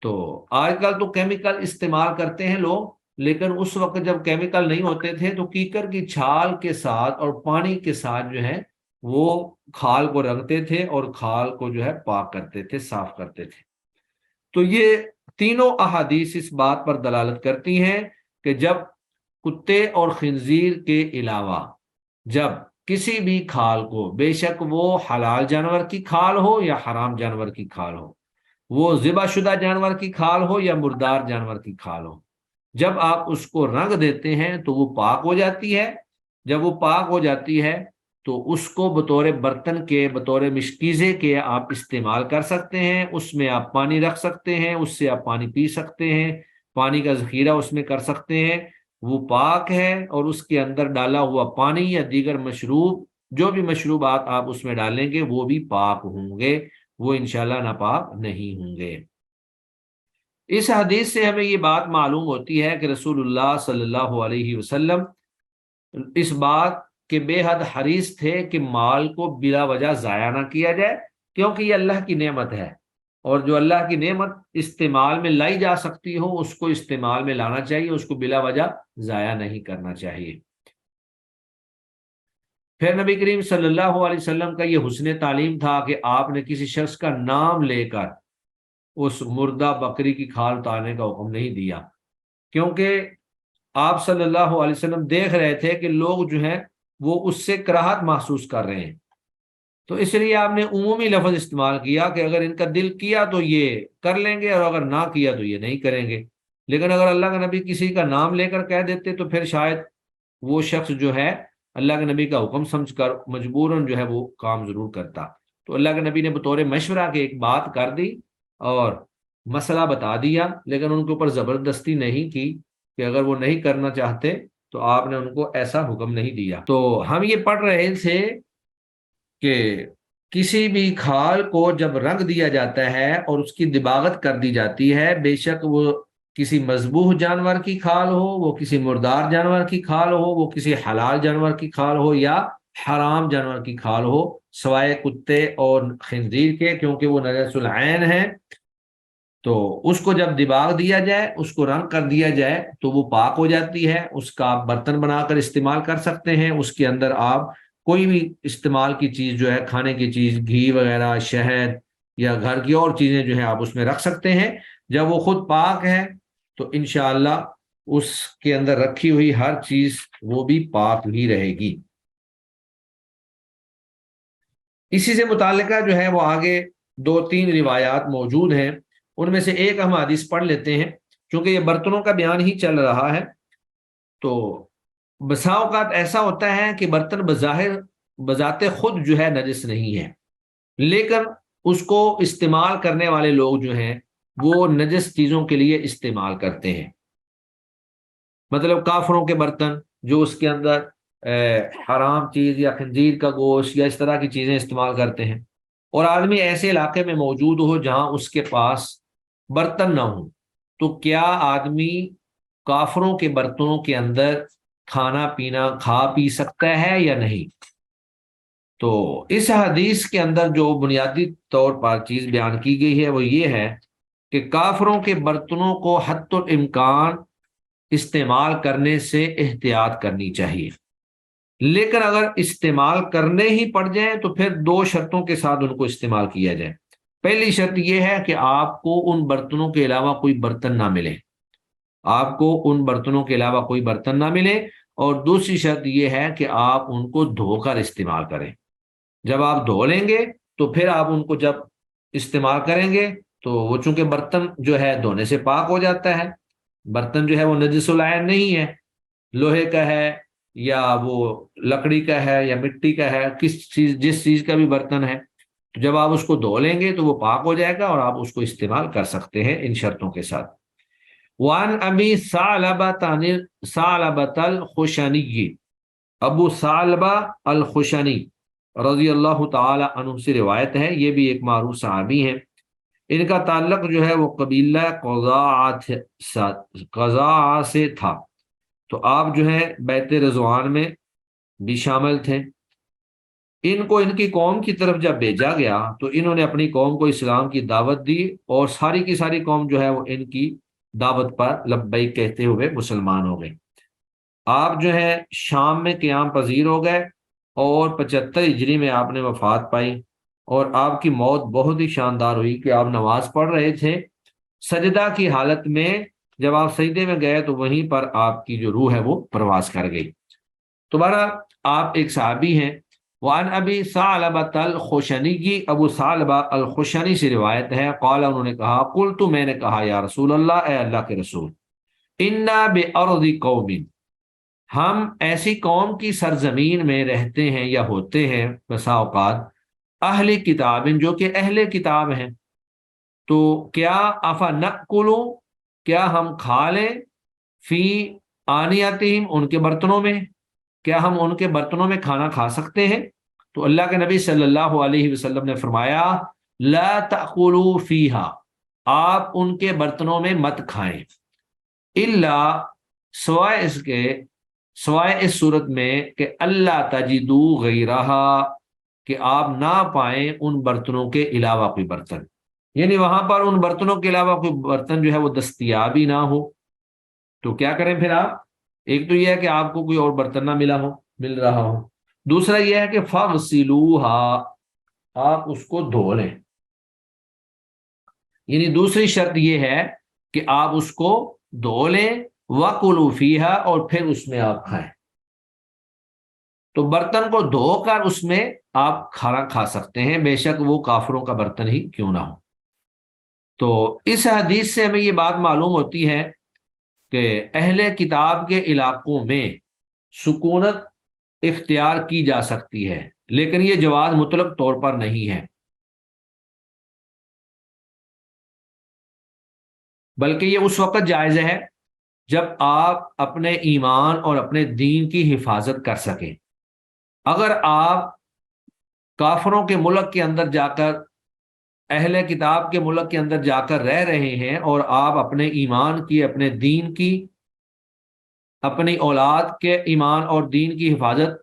تو آج کل تو کیمیکل استعمال کرتے ہیں لوگ، لیکن اس وقت جب کیمیکل نہیں ہوتے تھے تو کیکر کی چھال کے ساتھ اور پانی کے ساتھ جو ہے وہ کھال کو رنگتے تھے اور کھال کو جو ہے پاک کرتے تھے، صاف کرتے تھے۔ تو یہ تینوں احادیث اس بات پر دلالت کرتی ہیں کہ جب کتے اور خنزیر کے علاوہ جب کسی بھی کھال کو، بے شک وہ حلال جانور کی کھال ہو یا حرام جانور کی کھال ہو، وہ ذبح شدہ جانور کی کھال ہو یا مردار جانور کی کھال ہو، جب آپ اس کو رنگ دیتے ہیں تو وہ پاک ہو جاتی ہے۔ جب وہ پاک ہو جاتی ہے تو اس کو بطور برتن کے، بطور مشکیزے کے آپ استعمال کر سکتے ہیں، اس میں آپ پانی رکھ سکتے ہیں، اس سے آپ پانی پی سکتے ہیں، پانی کا ذخیرہ اس میں کر سکتے ہیں، وہ پاک ہے۔ اور اس کے اندر ڈالا ہوا پانی یا دیگر مشروب، جو بھی مشروبات آپ اس میں ڈالیں گے وہ بھی پاک ہوں گے، وہ انشاءاللہ ناپاک نہیں ہوں گے۔ اس حدیث سے ہمیں یہ بات معلوم ہوتی ہے کہ رسول اللہ صلی اللہ علیہ وسلم اس بات کے بے حد حریص تھے کہ مال کو بلا وجہ ضائع نہ کیا جائے، کیونکہ یہ اللہ کی نعمت ہے، اور جو اللہ کی نعمت استعمال میں لائی جا سکتی ہو اس کو استعمال میں لانا چاہیے، اس کو بلا وجہ ضائع نہیں کرنا چاہیے۔ پھر نبی کریم صلی اللہ علیہ وسلم کا یہ حسن تعلیم تھا کہ آپ نے کسی شخص کا نام لے کر اس مردہ بکری کی کھال اتارنے کا حکم نہیں دیا، کیونکہ آپ صلی اللہ علیہ وسلم دیکھ رہے تھے کہ لوگ جو ہیں وہ اس سے کراہت محسوس کر رہے ہیں، تو اس لیے آپ نے عمومی لفظ استعمال کیا کہ اگر ان کا دل کیا تو یہ کر لیں گے، اور اگر نہ کیا تو یہ نہیں کریں گے۔ لیکن اگر اللہ کے نبی کسی کا نام لے کر کہہ دیتے تو پھر شاید وہ شخص جو ہے اللہ کے نبی کا حکم سمجھ کر مجبوراً جو ہے وہ کام ضرور کرتا۔ تو اللہ کے نبی نے بطور مشورہ کے ایک بات کر دی اور مسئلہ بتا دیا، لیکن ان کے اوپر زبردستی نہیں کی کہ اگر وہ نہیں کرنا چاہتے تو آپ نے ان کو ایسا حکم نہیں دیا۔ تو ہم یہ پڑھ رہے تھے کہ کسی بھی کھال کو جب رنگ دیا جاتا ہے اور اس کی دباغت کر دی جاتی ہے، بے شک وہ کسی مذبوح جانور کی کھال ہو، وہ کسی مردار جانور کی کھال ہو، وہ کسی حلال جانور کی کھال ہو یا حرام جانور کی کھال ہو، سوائے کتے اور خنزیر کے، کیونکہ وہ نجس العین ہے، تو اس کو جب دباغ دیا جائے، اس کو رنگ کر دیا جائے تو وہ پاک ہو جاتی ہے۔ اس کا آپ برتن بنا کر استعمال کر سکتے ہیں، اس کے اندر آپ کوئی بھی استعمال کی چیز جو ہے، کھانے کی چیز، گھی وغیرہ، شہد یا گھر کی اور چیزیں جو ہیں آپ اس میں رکھ سکتے ہیں۔ جب وہ خود پاک ہے تو انشاءاللہ اس کے اندر رکھی ہوئی ہر چیز وہ بھی پاک ہی رہے گی۔ اسی سے متعلقہ جو ہے وہ آگے دو تین روایات موجود ہیں، ان میں سے ایک ہم حدیث پڑھ لیتے ہیں، چونکہ یہ برتنوں کا بیان ہی چل رہا ہے۔ تو بسا اوقات ایسا ہوتا ہے کہ برتن بظاہر بذات خود جو ہے نجس نہیں ہے، لیکن اس کو استعمال کرنے والے لوگ جو ہیں وہ نجس چیزوں کے لیے استعمال کرتے ہیں، مطلب کافروں کے برتن جو اس کے اندر حرام چیز یا خنزیر کا گوشت یا اس طرح کی چیزیں استعمال کرتے ہیں، اور آدمی ایسے علاقے میں موجود ہو جہاں اس کے پاس برتن نہ ہوں، تو کیا آدمی کافروں کے برتنوں کے اندر کھانا پینا کھا پی سکتا ہے یا نہیں؟ تو اس حدیث کے اندر جو بنیادی طور پر چیز بیان کی گئی ہے وہ یہ ہے کہ کافروں کے برتنوں کو حتی الامکان استعمال کرنے سے احتیاط کرنی چاہیے، لیکن اگر استعمال کرنے ہی پڑ جائیں تو پھر دو شرطوں کے ساتھ ان کو استعمال کیا جائے۔ پہلی شرط یہ ہے کہ آپ کو ان برتنوں کے علاوہ کوئی برتن نہ ملے، آپ کو ان برتنوں کے علاوہ کوئی برتن نہ ملے، اور دوسری شرط یہ ہے کہ آپ ان کو دھو کر استعمال کریں۔ جب آپ دھو لیں گے تو پھر آپ ان کو جب استعمال کریں گے تو وہ چونکہ برتن جو ہے دھونے سے پاک ہو جاتا ہے، برتن جو ہے وہ نجس العین نہیں ہے، لوہے کا ہے یا وہ لکڑی کا ہے یا مٹی کا ہے، جس چیز کا بھی برتن ہے، تو جب آپ اس کو دھو لیں گے تو وہ پاک ہو جائے گا اور آپ اس کو استعمال کر سکتے ہیں ان شرطوں کے ساتھ۔ وان ابی ثعلبۃ الخشنی، ابو ثعلبہ الخشنی رضی اللہ تعالی عنہ سے روایت ہے، یہ بھی ایک معروف صحابی ہیں، ان کا تعلق جو ہے وہ قبیلہ قضاع سے تھا، تو آپ جو ہے بیت رضوان میں بھی شامل تھے۔ ان کو ان کی قوم کی طرف جب بھیجا گیا تو انہوں نے اپنی قوم کو اسلام کی دعوت دی، اور ساری کی ساری قوم جو ہے وہ ان کی دعوت پر لبیک کہتے ہوئے مسلمان ہو گئے۔ آپ جو ہے شام میں قیام پذیر ہو گئے اور 75 ہجری میں آپ نے وفات پائی، اور آپ کی موت بہت ہی شاندار ہوئی کہ آپ نماز پڑھ رہے تھے سجدہ کی حالت میں، جب آپ سجدے میں گئے تو وہیں پر آپ کی جو روح ہے وہ پرواز کر گئی۔ دوبارہ آپ ایک صحابی ہیں۔ وعن ابی ثعلبۃ الخشنی، ابو ثعلبہ الخشنی سے روایت ہے، قال انہوں نے کہا، قلت میں نے کہا، یا رسول اللہ، اے اللہ کے رسول، انا بارض قوم، ہم ایسی قوم کی سرزمین میں رہتے ہیں یا ہوتے ہیں بسا اوقات، اہل کتاب، جو کہ اہل کتاب ہیں، تو کیا افنأکلوا، کیا ہم کھا لیں، فی آنیاتہم، ان کے برتنوں میں، کیا ہم ان کے برتنوں میں کھانا کھا سکتے ہیں؟ تو اللہ کے نبی صلی اللہ علیہ وسلم نے فرمایا، لا تأکلوا فیہا، آپ ان کے برتنوں میں مت کھائیں، الا، سوائے اس کے، سوائے اس صورت میں کہ اللہ تجدو غیرہا، کہ آپ نہ پائیں ان برتنوں کے علاوہ کوئی برتن، یعنی وہاں پر ان برتنوں کے علاوہ کوئی برتن جو ہے وہ دستیاب ہی نہ ہو، تو کیا کریں پھر آپ؟ ایک تو یہ ہے کہ آپ کو کوئی اور برتن نہ مل رہا ہو، دوسرا یہ ہے کہ فَاغْسِلُوهَا، آپ اس کو دھو لیں، یعنی دوسری شرط یہ ہے کہ آپ اس کو دھو لیں، وَكُلُوا فِيهَا، اور پھر اس میں آپ کھائیں، تو برتن کو دھو کر اس میں آپ کھانا کھا سکتے ہیں، بے شک وہ کافروں کا برتن ہی کیوں نہ ہو۔ تو اس حدیث سے ہمیں یہ بات معلوم ہوتی ہے کہ اہل کتاب کے علاقوں میں سکونت اختیار کی جا سکتی ہے، لیکن یہ جواز مطلق طور پر نہیں ہے، بلکہ یہ اس وقت جائز ہے جب آپ اپنے ایمان اور اپنے دین کی حفاظت کر سکیں۔ اگر آپ کافروں کے ملک کے اندر جا کر، اہل کتاب کے ملک کے اندر جا کر رہ رہے ہیں، اور آپ اپنے ایمان کی، اپنے دین کی، اپنی اولاد کے ایمان اور دین کی حفاظت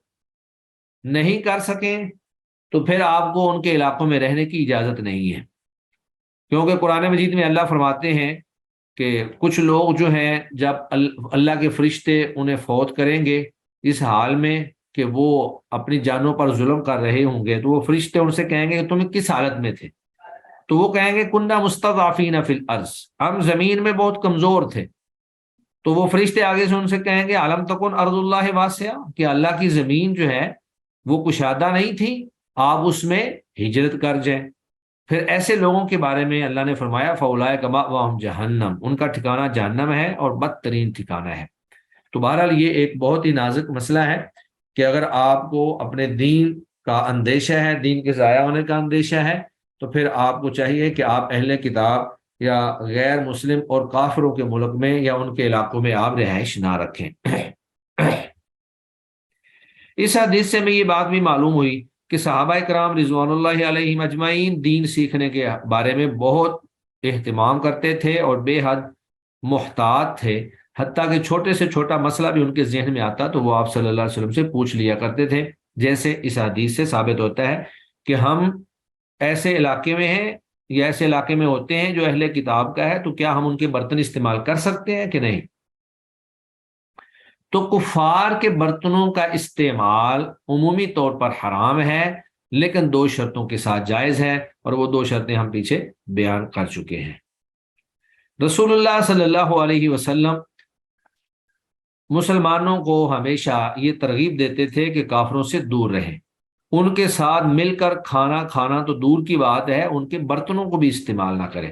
نہیں کر سکیں، تو پھر آپ کو ان کے علاقوں میں رہنے کی اجازت نہیں ہے، کیونکہ قرآن مجید میں اللہ فرماتے ہیں کہ کچھ لوگ جو ہیں، جب اللہ کے فرشتے انہیں فوت کریں گے اس حال میں کہ وہ اپنی جانوں پر ظلم کر رہے ہوں گے، تو وہ فرشتے ان سے کہیں گے کہ تم کس حالت میں تھے؟ تو وہ کہیں گے کننا مستضعفین فی الارض، ہم زمین میں بہت کمزور تھے، تو وہ فرشتے آگے سے ان سے کہیں گے علم تکن ارض اللہ واسعہ، کہ اللہ کی زمین جو ہے وہ کشادہ نہیں تھی، آپ اس میں ہجرت کر جائیں۔ پھر ایسے لوگوں کے بارے میں اللہ نے فرمایا فَأُولَٰئِکَ مَأْوَاهُمْ جہنم، ان کا ٹھکانہ جہنم ہے اور بدترین ٹھکانہ ہے۔ تو بہرحال یہ ایک بہت ہی نازک مسئلہ ہے کہ اگر آپ کو اپنے دین کا اندیشہ ہے، دین کے ضائع ہونے کا اندیشہ ہے، تو پھر آپ کو چاہیے کہ آپ اہل کتاب یا غیر مسلم اور کافروں کے ملک میں یا ان کے علاقوں میں آپ رہائش نہ رکھیں۔ اس حدیث سے ہمیں یہ بات بھی معلوم ہوئی کہ صحابہ کرام رضوان اللہ علیہم اجمعین دین سیکھنے کے بارے میں بہت اہتمام کرتے تھے اور بے حد محتاط تھے، حتیٰ کہ چھوٹے سے چھوٹا مسئلہ بھی ان کے ذہن میں آتا تو وہ آپ صلی اللہ علیہ وسلم سے پوچھ لیا کرتے تھے، جیسے اس حدیث سے ثابت ہوتا ہے کہ ہم ایسے علاقے میں ہیں یا ایسے علاقے میں ہوتے ہیں جو اہل کتاب کا ہے، تو کیا ہم ان کے برتن استعمال کر سکتے ہیں کہ نہیں؟ تو کفار کے برتنوں کا استعمال عمومی طور پر حرام ہے، لیکن دو شرطوں کے ساتھ جائز ہے، اور وہ دو شرطیں ہم پیچھے بیان کر چکے ہیں۔ رسول اللہ صلی اللہ علیہ وسلم مسلمانوں کو ہمیشہ یہ ترغیب دیتے تھے کہ کافروں سے دور رہیں، ان کے ساتھ مل کر کھانا کھانا تو دور کی بات ہے، ان کے برتنوں کو بھی استعمال نہ کریں،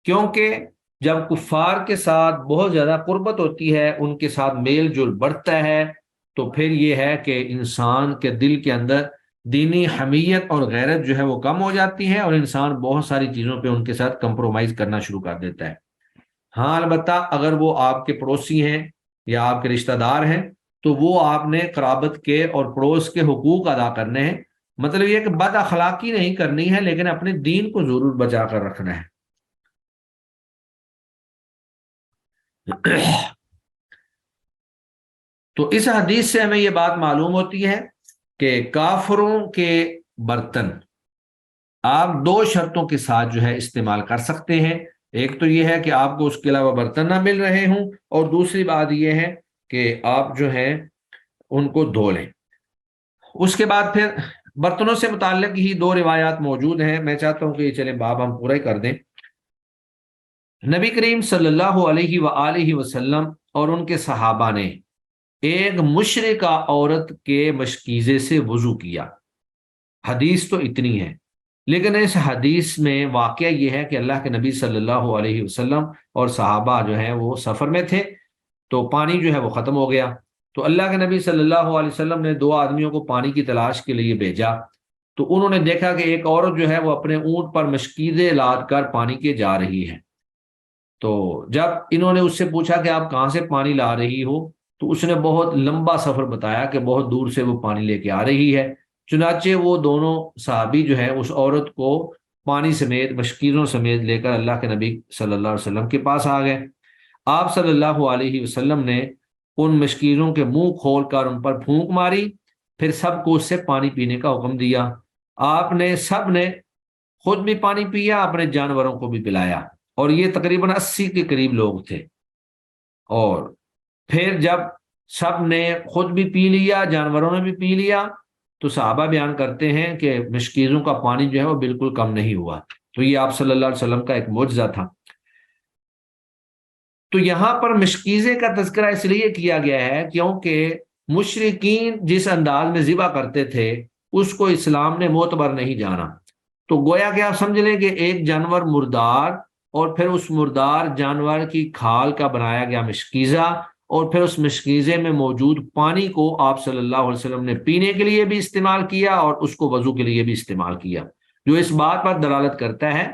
کیونکہ جب کفار کے ساتھ بہت زیادہ قربت ہوتی ہے، ان کے ساتھ میل جول بڑھتا ہے، تو پھر یہ ہے کہ انسان کے دل کے اندر دینی حمیت اور غیرت جو ہے وہ کم ہو جاتی ہے، اور انسان بہت ساری چیزوں پہ ان کے ساتھ کمپرومائز کرنا شروع کر دیتا ہے۔ ہاں البتہ اگر وہ آپ کے پڑوسی ہیں یا آپ کے رشتہ دار ہیں، تو وہ آپ نے قرابت کے اور پڑوس کے حقوق ادا کرنے ہیں، مطلب یہ کہ بد اخلاقی نہیں کرنی ہے، لیکن اپنے دین کو ضرور بچا کر رکھنا ہے۔ تو اس حدیث سے ہمیں یہ بات معلوم ہوتی ہے کہ کافروں کے برتن آپ دو شرطوں کے ساتھ جو ہے استعمال کر سکتے ہیں، ایک تو یہ ہے کہ آپ کو اس کے علاوہ برتن نہ مل رہے ہوں، اور دوسری بات یہ ہے کہ آپ جو ہے ان کو دھو لیں۔ اس کے بعد پھر برتنوں سے متعلق ہی دو روایات موجود ہیں، میں چاہتا ہوں کہ یہ چلیں باب ہم پورا ہی کر دیں۔ نبی کریم صلی اللہ علیہ وآلہ وسلم اور ان کے صحابہ نے ایک مشرکہ عورت کے مشکیزے سے وضو کیا۔ حدیث تو اتنی ہے، لیکن اس حدیث میں واقعہ یہ ہے کہ اللہ کے نبی صلی اللہ علیہ وسلم اور صحابہ جو ہیں وہ سفر میں تھے، تو پانی جو ہے وہ ختم ہو گیا۔ تو اللہ کے نبی صلی اللہ علیہ وسلم نے دو آدمیوں کو پانی کی تلاش کے لیے بھیجا، تو انہوں نے دیکھا کہ ایک عورت جو ہے وہ اپنے اونٹ پر مشکیزیں لاد کر پانی کے جا رہی ہے۔ تو جب انہوں نے اس سے پوچھا کہ آپ کہاں سے پانی لا رہی ہو، تو اس نے بہت لمبا سفر بتایا کہ بہت دور سے وہ پانی لے کے آ رہی ہے۔ چنانچہ وہ دونوں صحابی جو ہے اس عورت کو پانی سمیت مشکیزوں سمیت لے کر اللہ کے نبی صلی اللہ علیہ وسلم کے پاس آ گئے۔ آپ صلی اللہ علیہ وسلم نے ان مشکیزوں کے منہ کھول کر ان پر پھونک ماری، پھر سب کو اس سے پانی پینے کا حکم دیا۔ آپ نے سب نے خود بھی پانی پیا، اپنے جانوروں کو بھی پلایا، اور یہ تقریباً 80 کے قریب لوگ تھے۔ اور پھر جب سب نے خود بھی پی لیا، جانوروں نے بھی پی لیا، تو صحابہ بیان کرتے ہیں کہ مشکیزوں کا پانی جو ہے وہ بالکل کم نہیں ہوا۔ تو یہ آپ صلی اللہ علیہ وسلم کا ایک معجزہ تھا۔ تو یہاں پر مشکیزے کا تذکرہ اس لیے کیا گیا ہے کیونکہ مشرکین جس انداز میں ذبح کرتے تھے اس کو اسلام نے معتبر نہیں جانا۔ تو گویا کہ آپ سمجھ لیں کہ ایک جانور مردار، اور پھر اس مردار جانور کی کھال کا بنایا گیا مشکیزہ، اور پھر اس مشکیزے میں موجود پانی کو آپ صلی اللہ علیہ وسلم نے پینے کے لیے بھی استعمال کیا اور اس کو وضو کے لیے بھی استعمال کیا، جو اس بات پر دلالت کرتا ہے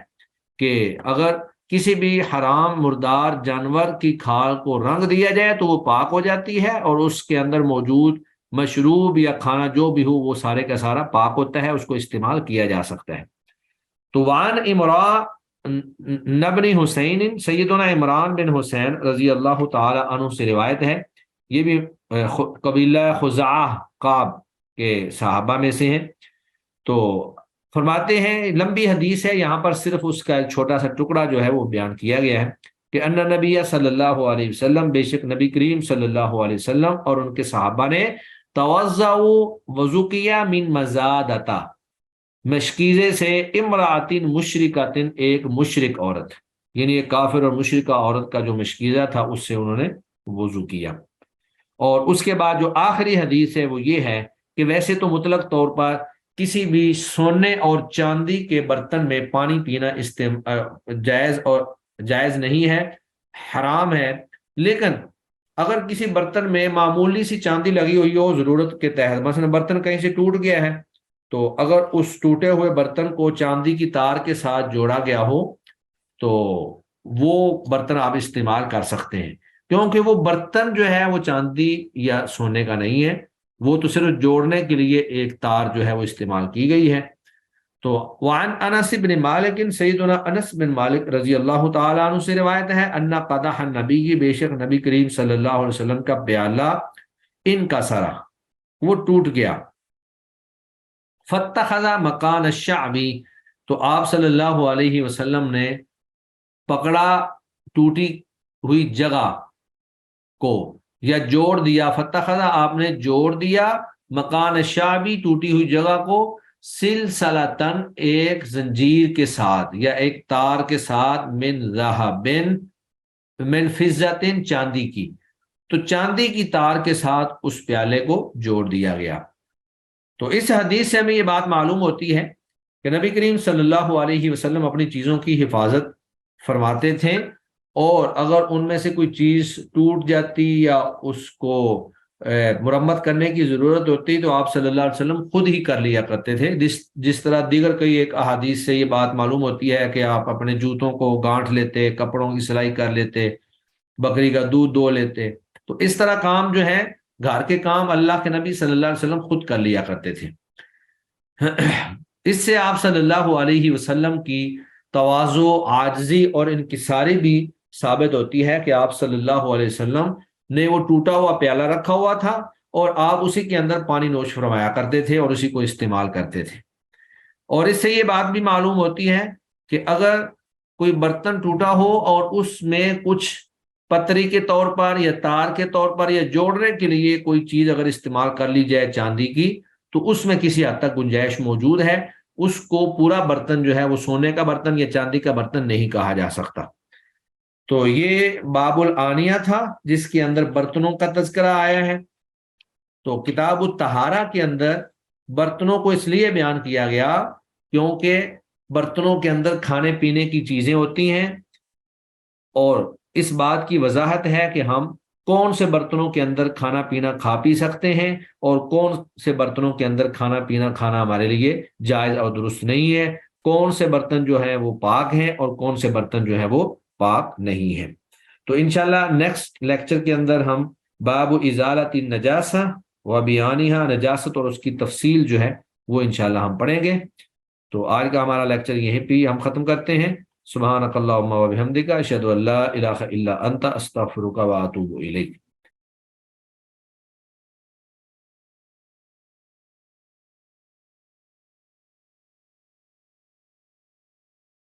کہ اگر کسی بھی حرام مردار جانور کی کھال کو رنگ دیا جائے تو وہ پاک ہو جاتی ہے، اور اس کے اندر موجود مشروب یا کھانا جو بھی ہو وہ سارے کا سارا پاک ہوتا ہے، اس کو استعمال کیا جا سکتا ہے۔ تو وان عمران بن حسین، سیدنا عمران بن حسین رضی اللہ تعالی عنہ سے روایت ہے، یہ بھی قبیلہ خزاعہ قاب کے صحابہ میں سے ہیں۔ تو فرماتے ہیں، لمبی حدیث ہے، یہاں پر صرف اس کا ایک چھوٹا سا ٹکڑا جو ہے وہ بیان کیا گیا ہے کہ ان نبی صلی اللہ علیہ وسلم، بے شک نبی کریم صلی اللہ علیہ وسلم اور ان کے صحابہ نے توضؤ وضو کیا من مزادتا، مشکیزے سے، امراتن مشرکاتن، ایک مشرک عورت، یعنی ایک کافر اور مشرکہ عورت کا جو مشکیزہ تھا اس سے انہوں نے وضو کیا۔ اور اس کے بعد جو آخری حدیث ہے وہ یہ ہے کہ ویسے تو مطلق طور پر کسی بھی سونے اور چاندی کے برتن میں پانی پینا جائز نہیں ہے، حرام ہے، لیکن اگر کسی برتن میں معمولی سی چاندی لگی ہوئی ہو ضرورت کے تحت، مثلا برتن کہیں سے ٹوٹ گیا ہے، تو اگر اس ٹوٹے ہوئے برتن کو چاندی کی تار کے ساتھ جوڑا گیا ہو تو وہ برتن آپ استعمال کر سکتے ہیں، کیونکہ وہ برتن جو ہے وہ چاندی یا سونے کا نہیں ہے، وہ تو صرف جوڑنے کے لیے ایک تار جو ہے وہ استعمال کی گئی ہے۔ تو وعن انس بن مالک، سیدنا انس بن مالک رضی اللہ تعالیٰ عنہ سے روایت ہے، ان قدح النبی، بے شک نبی کریم صلی اللہ علیہ وسلم کا پیالہ ان کا سرا، وہ ٹوٹ گیا، فاتخذ مکان الشعبی، تو آپ صلی اللہ علیہ وسلم نے پکڑا ٹوٹی ہوئی جگہ کو یا جوڑ دیا، فتخذ آپ نے جوڑ دیا، مکان الشعبی ٹوٹی ہوئی جگہ کو، سلسلتن ایک زنجیر کے ساتھ یا ایک تار کے ساتھ، من ذہب من فضۃ، چاندی کی، تو چاندی کی تار کے ساتھ اس پیالے کو جوڑ دیا گیا۔ تو اس حدیث سے ہمیں یہ بات معلوم ہوتی ہے کہ نبی کریم صلی اللہ علیہ وسلم اپنی چیزوں کی حفاظت فرماتے تھے، اور اگر ان میں سے کوئی چیز ٹوٹ جاتی یا اس کو مرمت کرنے کی ضرورت ہوتی تو آپ صلی اللہ علیہ وسلم خود ہی کر لیا کرتے تھے، جس طرح دیگر کئی ایک احادیث سے یہ بات معلوم ہوتی ہے کہ آپ اپنے جوتوں کو گانٹھ لیتے، کپڑوں کی سلائی کر لیتے، بکری کا دودھ دو لیتے، تو اس طرح کام جو ہے گھر کے کام اللہ کے نبی صلی اللہ علیہ وسلم خود کر لیا کرتے تھے۔ اس سے آپ صلی اللہ علیہ وسلم کی تواضع، عاجزی اور انکساری بھی ثابت ہوتی ہے کہ آپ صلی اللہ علیہ وسلم نے وہ ٹوٹا ہوا پیالہ رکھا ہوا تھا اور آپ اسی کے اندر پانی نوش فرمایا کرتے تھے اور اسی کو استعمال کرتے تھے۔ اور اس سے یہ بات بھی معلوم ہوتی ہے کہ اگر کوئی برتن ٹوٹا ہو اور اس میں کچھ پتری کے طور پر یا تار کے طور پر یا جوڑنے کے لیے کوئی چیز اگر استعمال کر لی جائے چاندی کی، تو اس میں کسی حد تک گنجائش موجود ہے، اس کو پورا برتن جو ہے وہ سونے کا برتن یا چاندی کا برتن نہیں کہا جا سکتا۔ تو یہ باب الآنیہ تھا جس کے اندر برتنوں کا تذکرہ آیا ہے۔ تو کتاب الطہارہ کے اندر برتنوں کو اس لیے بیان کیا گیا کیونکہ برتنوں کے اندر کھانے پینے کی چیزیں ہوتی ہیں، اور اس بات کی وضاحت ہے کہ ہم کون سے برتنوں کے اندر کھانا پینا کھا پی سکتے ہیں اور کون سے برتنوں کے اندر کھانا پینا کھانا ہمارے لیے جائز اور درست نہیں ہے، کون سے برتن جو ہیں وہ پاک ہیں اور کون سے برتن جو ہیں وہ پاک نہیں ہیں۔ تو انشاءاللہ نیکسٹ لیکچر کے اندر ہم باب ازالت النجاسہ و بیانہا، نجاست اور اس کی تفصیل جو ہے وہ انشاءاللہ ہم پڑھیں گے۔ تو آج کا ہمارا لیکچر یہیں پہ ہم ختم کرتے ہیں۔ سبحانک اللہم و بحمدک، اشہد ان لا الہ الا انت، استغفرک و اتوب الیک۔